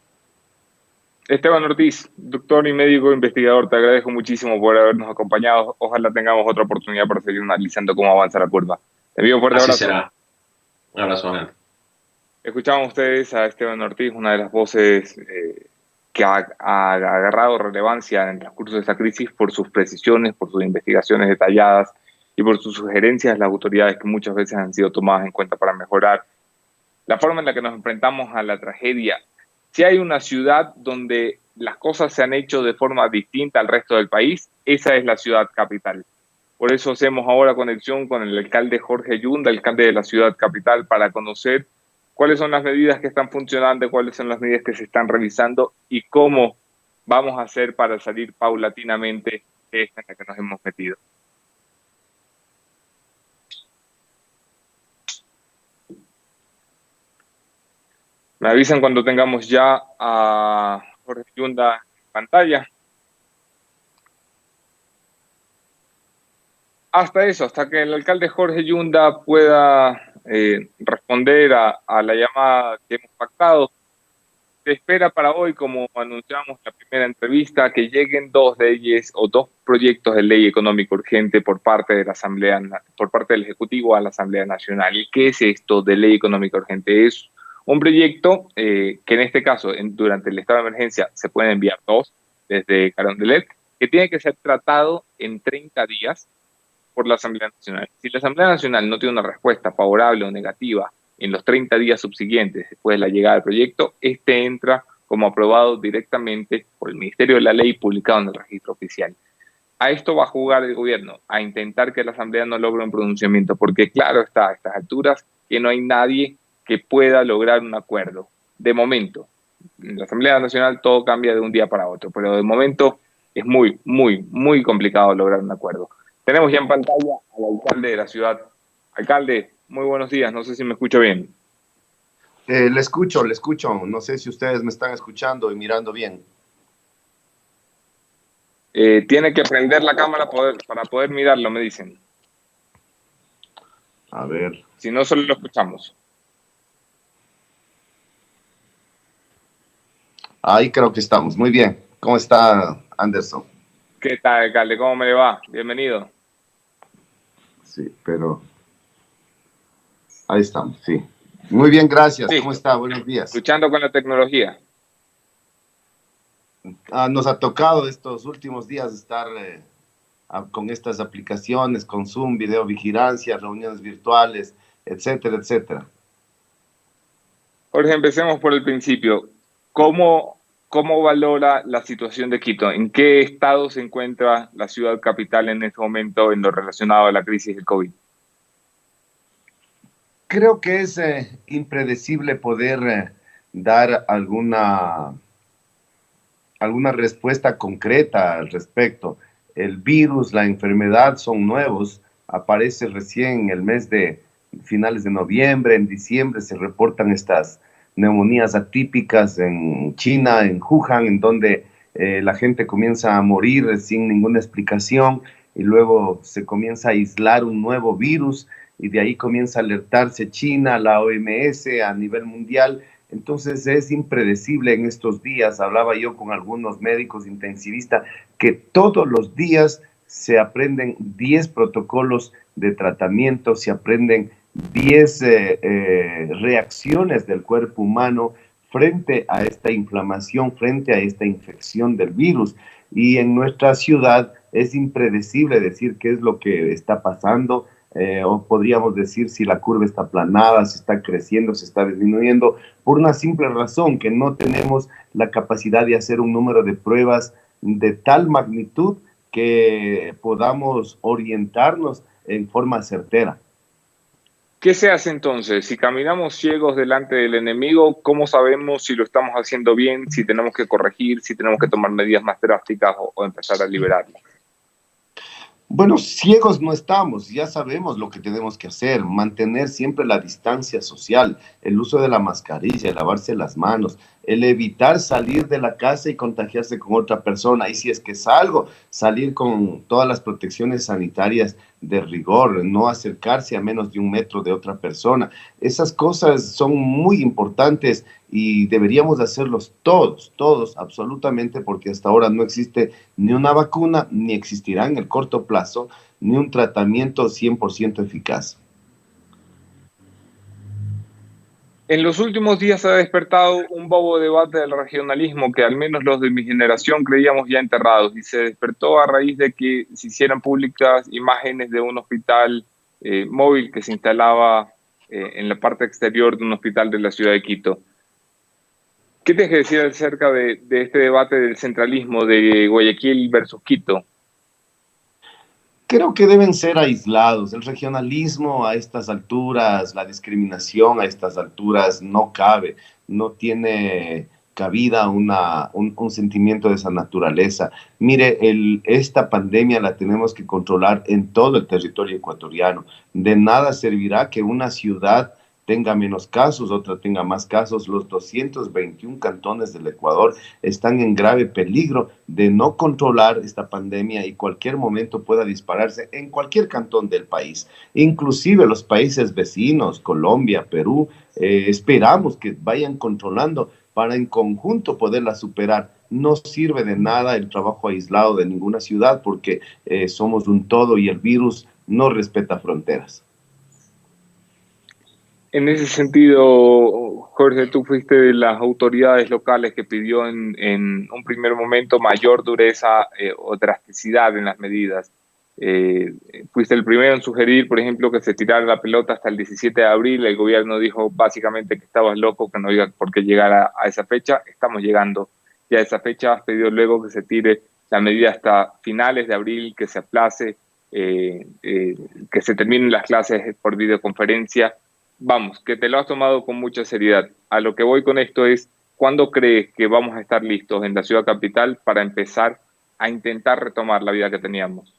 Esteban Ortiz, doctor y médico investigador, te agradezco muchísimo por habernos acompañado. Ojalá tengamos otra oportunidad para seguir analizando cómo avanza la curva. Te envío un fuerte abrazo. Así será. Un abrazo, Ana. Escuchamos ustedes a Esteban Ortiz, una de las voces que ha agarrado relevancia en el transcurso de esta crisis por sus precisiones, por sus investigaciones detalladas y por sus sugerencias a las autoridades que muchas veces han sido tomadas en cuenta para mejorar la forma en la que nos enfrentamos a la tragedia. Si hay una ciudad donde las cosas se han hecho de forma distinta al resto del país, esa es la ciudad capital. Por eso hacemos ahora conexión con el alcalde Jorge Yunda, alcalde de la ciudad capital, para conocer cuáles son las medidas que están funcionando, cuáles son las medidas que se están revisando y cómo vamos a hacer para salir paulatinamente de esta en la que nos hemos metido. Me avisan cuando tengamos ya a Jorge Yunda en pantalla. Hasta que el alcalde Jorge Yunda pueda responder a la llamada que hemos pactado, se espera para hoy, como anunciamos en la primera entrevista, que lleguen 2 leyes o 2 proyectos de ley económica urgente por parte de la Asamblea, por parte del Ejecutivo a la Asamblea Nacional. ¿Y qué es esto de ley económica urgente? Es un proyecto que en este caso, durante el estado de emergencia, se pueden enviar 2 desde Carondelet, que tiene que ser tratado en 30 días por la Asamblea Nacional. Si la Asamblea Nacional no tiene una respuesta favorable o negativa en los 30 días subsiguientes después de la llegada del proyecto, este entra como aprobado directamente por el Ministerio de la Ley publicado en el registro oficial. A esto va a jugar el gobierno, a intentar que la Asamblea no logre un pronunciamiento, porque claro está a estas alturas que no hay nadie que pueda lograr un acuerdo. De momento, en la Asamblea Nacional todo cambia de un día para otro, pero de momento es muy, muy, muy complicado lograr un acuerdo. Tenemos ya en pantalla al alcalde de la ciudad. Alcalde, muy buenos días, no sé si me escucho bien. Le escucho, no sé si ustedes me están escuchando y mirando bien. Tiene que prender la cámara para poder mirarlo, me dicen. A ver. Si no, solo lo escuchamos. Ahí creo que estamos. Muy bien. ¿Cómo está, Anderson? ¿Qué tal, alcalde? ¿Cómo me le va? Bienvenido. Sí, pero ahí estamos, sí. Muy bien, gracias. Sí. ¿Cómo está? Buenos días. Luchando con la tecnología. Nos ha tocado estos últimos días estar con estas aplicaciones, con Zoom, videovigilancia, reuniones virtuales, etcétera, etcétera. Jorge, empecemos por el principio. ¿Cómo valora la situación de Quito? ¿En qué estado se encuentra la ciudad capital en este momento en lo relacionado a la crisis del COVID? Creo que es impredecible poder dar alguna respuesta concreta al respecto. El virus, la enfermedad son nuevos, aparece recién en el mes de finales de noviembre, en diciembre se reportan estas neumonías atípicas en China, en Wuhan, en donde la gente comienza a morir sin ninguna explicación y luego se comienza a aislar un nuevo virus y de ahí comienza a alertarse China, la OMS a nivel mundial. Entonces es impredecible en estos días. Hablaba yo con algunos médicos intensivistas que todos los días se aprenden 10 protocolos de tratamiento, se aprenden 10 reacciones del cuerpo humano frente a esta inflamación, frente a esta infección del virus. Y en nuestra ciudad es impredecible decir qué es lo que está pasando, o podríamos decir si la curva está aplanada, si está creciendo, si está disminuyendo, por una simple razón, que no tenemos la capacidad de hacer un número de pruebas de tal magnitud que podamos orientarnos en forma certera. ¿Qué se hace entonces? Si caminamos ciegos delante del enemigo, ¿cómo sabemos si lo estamos haciendo bien, si tenemos que corregir, si tenemos que tomar medidas más drásticas o empezar a liberarlo? Bueno, ciegos no estamos, ya sabemos lo que tenemos que hacer, mantener siempre la distancia social, el uso de la mascarilla, el lavarse las manos, el evitar salir de la casa y contagiarse con otra persona. Y si es que salgo, salir con todas las protecciones sanitarias de rigor, no acercarse a menos de 1 metro de otra persona. Esas cosas son muy importantes y deberíamos hacerlos todos, todos, absolutamente, porque hasta ahora no existe ni una vacuna, ni existirá en el corto plazo, ni un tratamiento 100% eficaz. En los últimos días se ha despertado un bobo debate del regionalismo que al menos los de mi generación creíamos ya enterrados, y se despertó a raíz de que se hicieran públicas imágenes de un hospital móvil que se instalaba en la parte exterior de un hospital de la ciudad de Quito. ¿Qué tienes que decir acerca de este debate del centralismo de Guayaquil versus Quito? Creo que deben ser aislados. El regionalismo a estas alturas, la discriminación a estas alturas no cabe, no tiene cabida un sentimiento de esa naturaleza. Mire, esta pandemia la tenemos que controlar en todo el territorio ecuatoriano. De nada servirá que una ciudad tenga menos casos, otra tenga más casos. Los 221 cantones del Ecuador están en grave peligro de no controlar esta pandemia y cualquier momento pueda dispararse en cualquier cantón del país. Inclusive los países vecinos, Colombia, Perú, esperamos que vayan controlando para en conjunto poderla superar. No sirve de nada el trabajo aislado de ninguna ciudad porque somos un todo y el virus no respeta fronteras. En ese sentido, Jorge, tú fuiste de las autoridades locales que pidió en un primer momento mayor dureza o drasticidad en las medidas. Fuiste el primero en sugerir, por ejemplo, que se tirara la pelota hasta el 17 de abril. El gobierno dijo básicamente que estabas loco, que no había por qué llegar a esa fecha. Estamos llegando ya a esa fecha. Has pedido luego que se tire la medida hasta finales de abril, que se aplace, que se terminen las clases por videoconferencia. Vamos, que te lo has tomado con mucha seriedad. A lo que voy con esto es, ¿cuándo crees que vamos a estar listos en la ciudad capital para empezar a intentar retomar la vida que teníamos?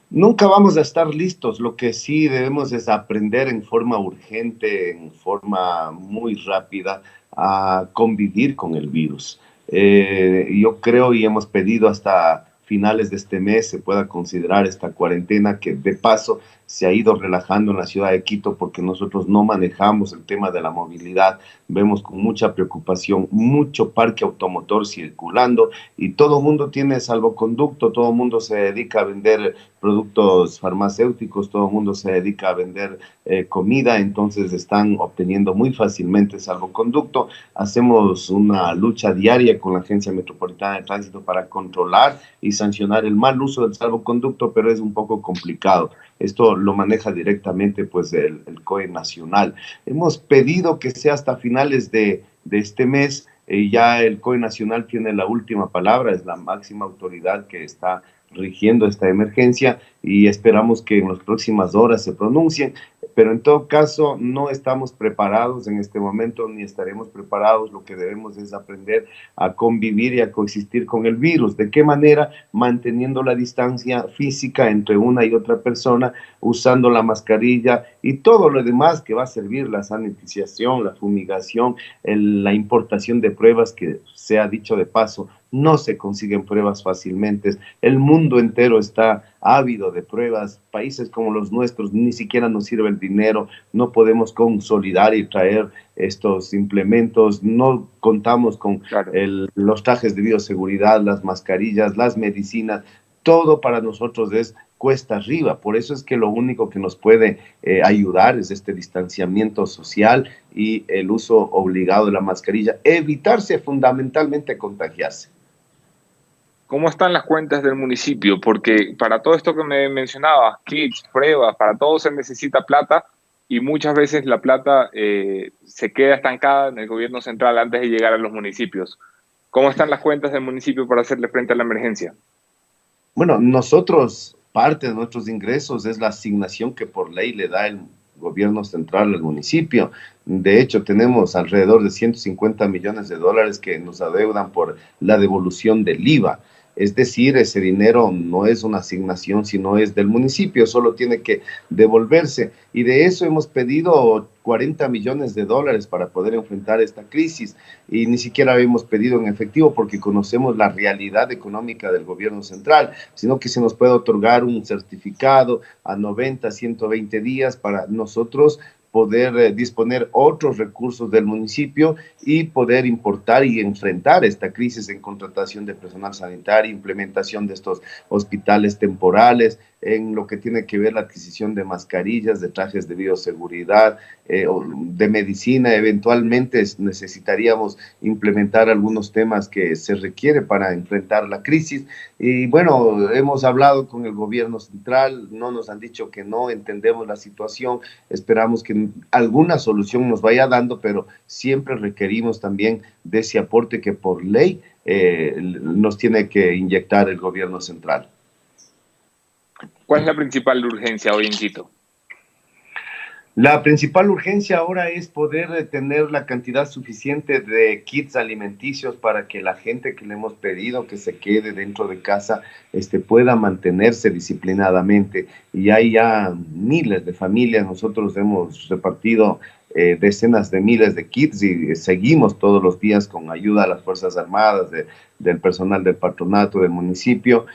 Nunca vamos a estar listos. Lo que sí debemos es aprender en forma urgente, en forma muy rápida, a convivir con el virus. Yo creo y hemos pedido hasta finales de este mes se pueda considerar esta cuarentena que de paso se ha ido relajando en la ciudad de Quito porque nosotros no manejamos el tema de la movilidad. Vemos con mucha preocupación mucho parque automotor circulando y todo el mundo tiene salvoconducto, todo el mundo se dedica a vender productos farmacéuticos, todo el mundo se dedica a vender comida, entonces están obteniendo muy fácilmente salvoconducto. Hacemos una lucha diaria con la Agencia Metropolitana de Tránsito para controlar y sancionar el mal uso del salvoconducto, pero es un poco complicado. Esto lo maneja directamente pues el COE nacional. Hemos pedido que sea hasta finales de este mes. Ya el COE nacional tiene la última palabra, es la máxima autoridad que está rigiendo esta emergencia y esperamos que en las próximas horas se pronuncien, pero en todo caso no estamos preparados en este momento ni estaremos preparados. Lo que debemos es aprender a convivir y a coexistir con el virus. ¿De qué manera? Manteniendo la distancia física entre una y otra persona, usando la mascarilla y todo lo demás que va a servir, la sanitización, la fumigación, la importación de pruebas que se ha dicho de paso, no se consiguen pruebas fácilmente. El mundo entero está ávido de pruebas. Países como los nuestros ni siquiera nos sirve el dinero, no podemos consolidar y traer estos implementos, no contamos con los trajes de bioseguridad, las mascarillas, las medicinas. Todo para nosotros es cuesta arriba. Por eso es que lo único que nos puede ayudar es este distanciamiento social y el uso obligado de la mascarilla, evitarse fundamentalmente contagiarse. ¿Cómo están las cuentas del municipio? Porque para todo esto que me mencionabas, kits, pruebas, para todo se necesita plata y muchas veces la plata se queda estancada en el gobierno central antes de llegar a los municipios. ¿Cómo están las cuentas del municipio para hacerle frente a la emergencia? Bueno, nosotros, parte de nuestros ingresos es la asignación que por ley le da el gobierno central al municipio. De hecho, tenemos alrededor de 150 millones de dólares que nos adeudan por la devolución del IVA. Es decir, ese dinero no es una asignación, sino es del municipio, solo tiene que devolverse. Y de eso hemos pedido 40 millones de dólares para poder enfrentar esta crisis. Y ni siquiera hemos pedido en efectivo porque conocemos la realidad económica del gobierno central, sino que se nos puede otorgar un certificado a 90, 120 días para nosotros poder disponer otros recursos del municipio y poder importar y enfrentar esta crisis en contratación de personal sanitario, implementación de estos hospitales temporales, en lo que tiene que ver la adquisición de mascarillas, de trajes de bioseguridad, de medicina. Eventualmente necesitaríamos implementar algunos temas que se requiere para enfrentar la crisis. Y bueno, hemos hablado con el gobierno central, no nos han dicho que no, entendemos la situación, esperamos que alguna solución nos vaya dando, pero siempre requerimos también de ese aporte que por ley nos tiene que inyectar el gobierno central. ¿Cuál es la principal urgencia hoy en Quito? La principal urgencia ahora es poder tener la cantidad suficiente de kits alimenticios para que la gente que le hemos pedido que se quede dentro de casa pueda mantenerse disciplinadamente. Y hay ya miles de familias, nosotros hemos repartido decenas de miles de kits y seguimos todos los días con ayuda a las Fuerzas Armadas, del personal del patronato, del municipio,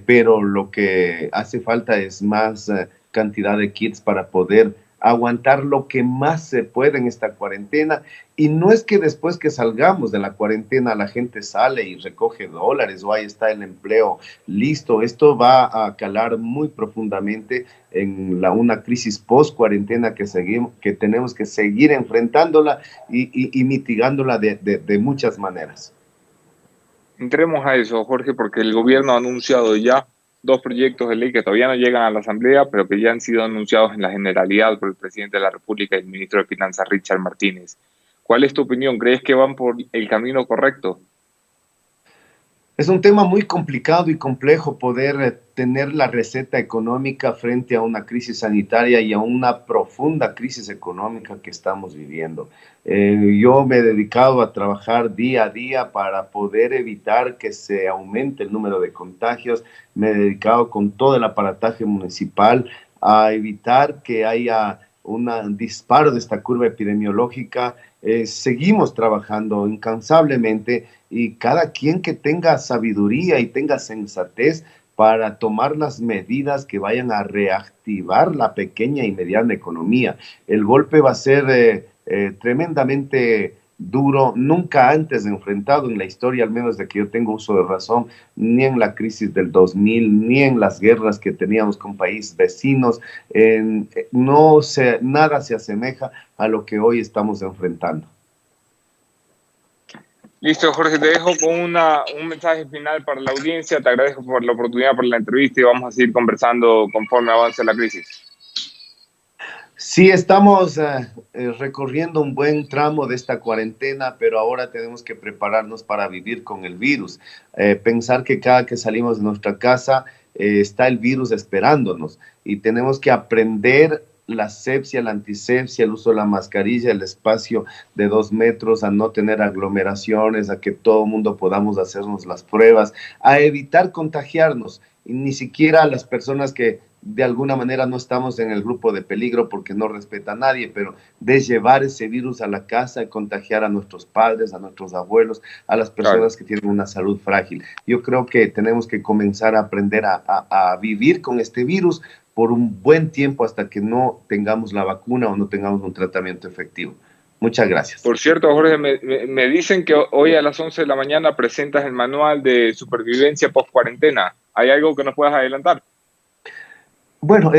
pero lo que hace falta es más cantidad de kits para poder aguantar lo que más se puede en esta cuarentena. Y no es que después que salgamos de la cuarentena la gente sale y recoge dólares o ahí está el empleo listo. Esto va a calar muy profundamente en una crisis post-cuarentena que tenemos que seguir enfrentándola y mitigándola de muchas maneras. Entremos a eso, Jorge, porque el gobierno ha anunciado ya 2 proyectos de ley que todavía no llegan a la Asamblea, pero que ya han sido anunciados en la Generalidad por el presidente de la República y el ministro de Finanzas, Richard Martínez. ¿Cuál es tu opinión? ¿Crees que van por el camino correcto? Es un tema muy complicado y complejo poder tener la receta económica frente a una crisis sanitaria y a una profunda crisis económica que estamos viviendo. Yo me he dedicado a trabajar día a día para poder evitar que se aumente el número de contagios. Me he dedicado con todo el aparataje municipal a evitar que haya un disparo de esta curva epidemiológica. Seguimos trabajando incansablemente y cada quien que tenga sabiduría y tenga sensatez para tomar las medidas que vayan a reactivar la pequeña y mediana economía. El golpe va a ser tremendamente duro, nunca antes enfrentado en la historia, al menos de que yo tengo uso de razón, ni en la crisis del 2000, ni en las guerras que teníamos con países vecinos. Nada se asemeja a lo que hoy estamos enfrentando. Listo, Jorge, te dejo con un mensaje final para la audiencia. Te agradezco por la oportunidad, por la entrevista y vamos a seguir conversando conforme avance la crisis. Sí, estamos recorriendo un buen tramo de esta cuarentena, pero ahora tenemos que prepararnos para vivir con el virus. Pensar que cada que salimos de nuestra casa está el virus esperándonos y tenemos que aprender la asepsia, la antisepsia, el uso de la mascarilla, el espacio de 2 metros, a no tener aglomeraciones, a que todo el mundo podamos hacernos las pruebas, a evitar contagiarnos, y ni siquiera a las personas que de alguna manera no estamos en el grupo de peligro porque no respeta a nadie, pero de llevar ese virus a la casa y contagiar a nuestros padres, a nuestros abuelos, a las personas que tienen una salud frágil. Yo creo que tenemos que comenzar a aprender a vivir con este virus por un buen tiempo hasta que no tengamos la vacuna o no tengamos un tratamiento efectivo. Muchas gracias. Por cierto, Jorge, me dicen que hoy a las 11 de la mañana presentas el manual de supervivencia post-cuarentena. ¿Hay algo que nos puedas adelantar? Bueno,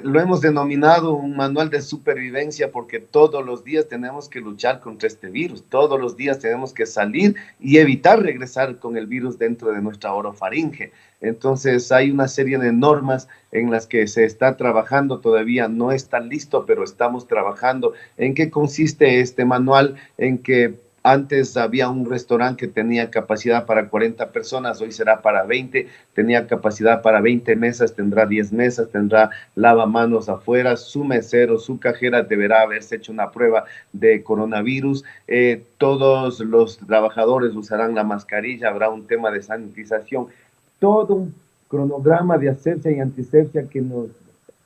lo hemos denominado un manual de supervivencia porque todos los días tenemos que luchar contra este virus, todos los días tenemos que salir y evitar regresar con el virus dentro de nuestra orofaringe. Entonces hay una serie de normas en las que se está trabajando, todavía no está listo, pero estamos trabajando. ¿En qué consiste este manual? En que Antes había un restaurante que tenía capacidad para 40 personas, hoy será para 20, tenía capacidad para 20 mesas, tendrá 10 mesas, tendrá lavamanos afuera, su mesero, su cajera deberá haberse hecho una prueba de coronavirus, todos los trabajadores usarán la mascarilla, habrá un tema de sanitización, todo un cronograma de asepsia y antisepsia que nos,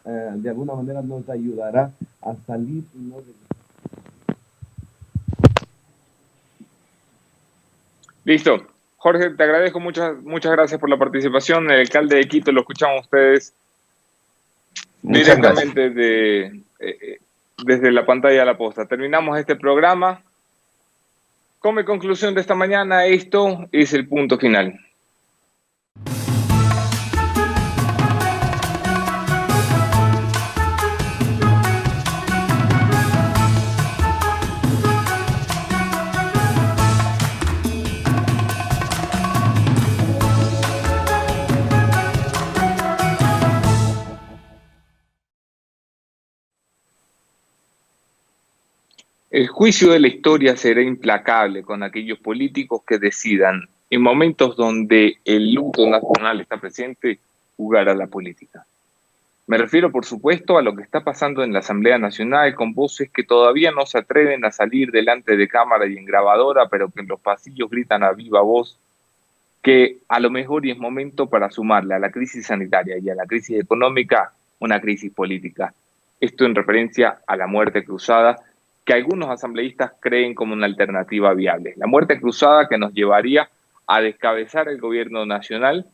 de alguna manera nos ayudará a salir y no... Listo. Jorge, te agradezco muchas gracias por la participación. El alcalde de Quito, lo escuchamos ustedes directamente desde la pantalla de la posta. Terminamos este programa. Como conclusión de esta mañana, esto es el punto final. El juicio de la historia será implacable con aquellos políticos que decidan, en momentos donde el luto nacional está presente, jugar a la política. Me refiero, por supuesto, a lo que está pasando en la Asamblea Nacional con voces que todavía no se atreven a salir delante de cámara y en grabadora, pero que en los pasillos gritan a viva voz que a lo mejor y es momento para sumarle a la crisis sanitaria y a la crisis económica una crisis política. Esto en referencia a la muerte cruzada, que algunos asambleístas creen como una alternativa viable. La muerte cruzada que nos llevaría a descabezar el gobierno nacional,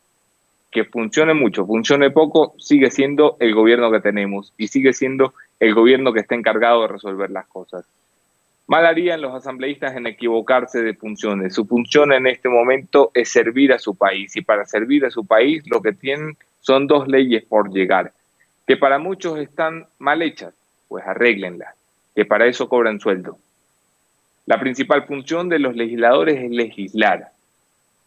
que funcione mucho, funcione poco, sigue siendo el gobierno que tenemos y sigue siendo el gobierno que está encargado de resolver las cosas. Mal harían los asambleístas en equivocarse de funciones. Su función en este momento es servir a su país, y para servir a su país lo que tienen son dos leyes por llegar, que para muchos están mal hechas, pues arréglenlas, que para eso cobran sueldo. La principal función de los legisladores es legislar,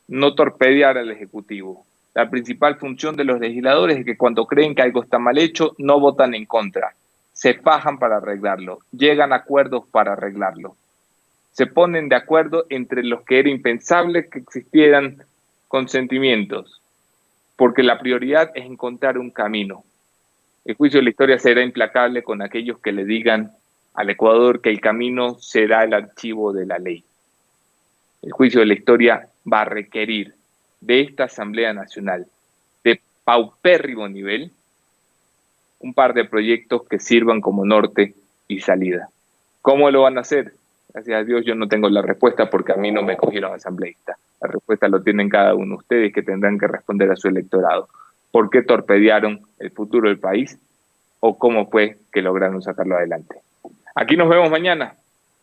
no torpedear al Ejecutivo. La principal función de los legisladores es que cuando creen que algo está mal hecho, no votan en contra, se fajan para arreglarlo, llegan a acuerdos para arreglarlo. Se ponen de acuerdo entre los que era impensable que existieran consentimientos, porque la prioridad es encontrar un camino. El juicio de la historia será implacable con aquellos que le digan al Ecuador que el camino será el archivo de la ley. El juicio de la historia va a requerir de esta Asamblea Nacional de paupérrimo nivel un par de proyectos que sirvan como norte y salida. ¿Cómo lo van a hacer? Gracias a Dios yo no tengo la respuesta porque a mí no me cogieron asambleísta. La respuesta lo tienen cada uno de ustedes, que tendrán que responder a su electorado. ¿Por qué torpedearon el futuro del país? ¿O cómo fue que lograron sacarlo adelante? Aquí nos vemos mañana.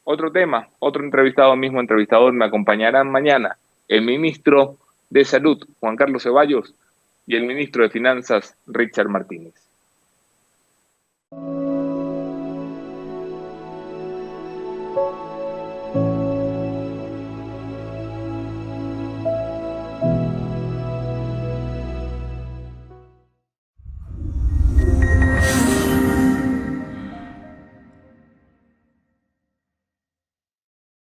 Otro tema, otro entrevistado, mismo entrevistador, me acompañarán mañana el ministro de Salud, Juan Carlos Ceballos, y el ministro de Finanzas, Richard Martínez.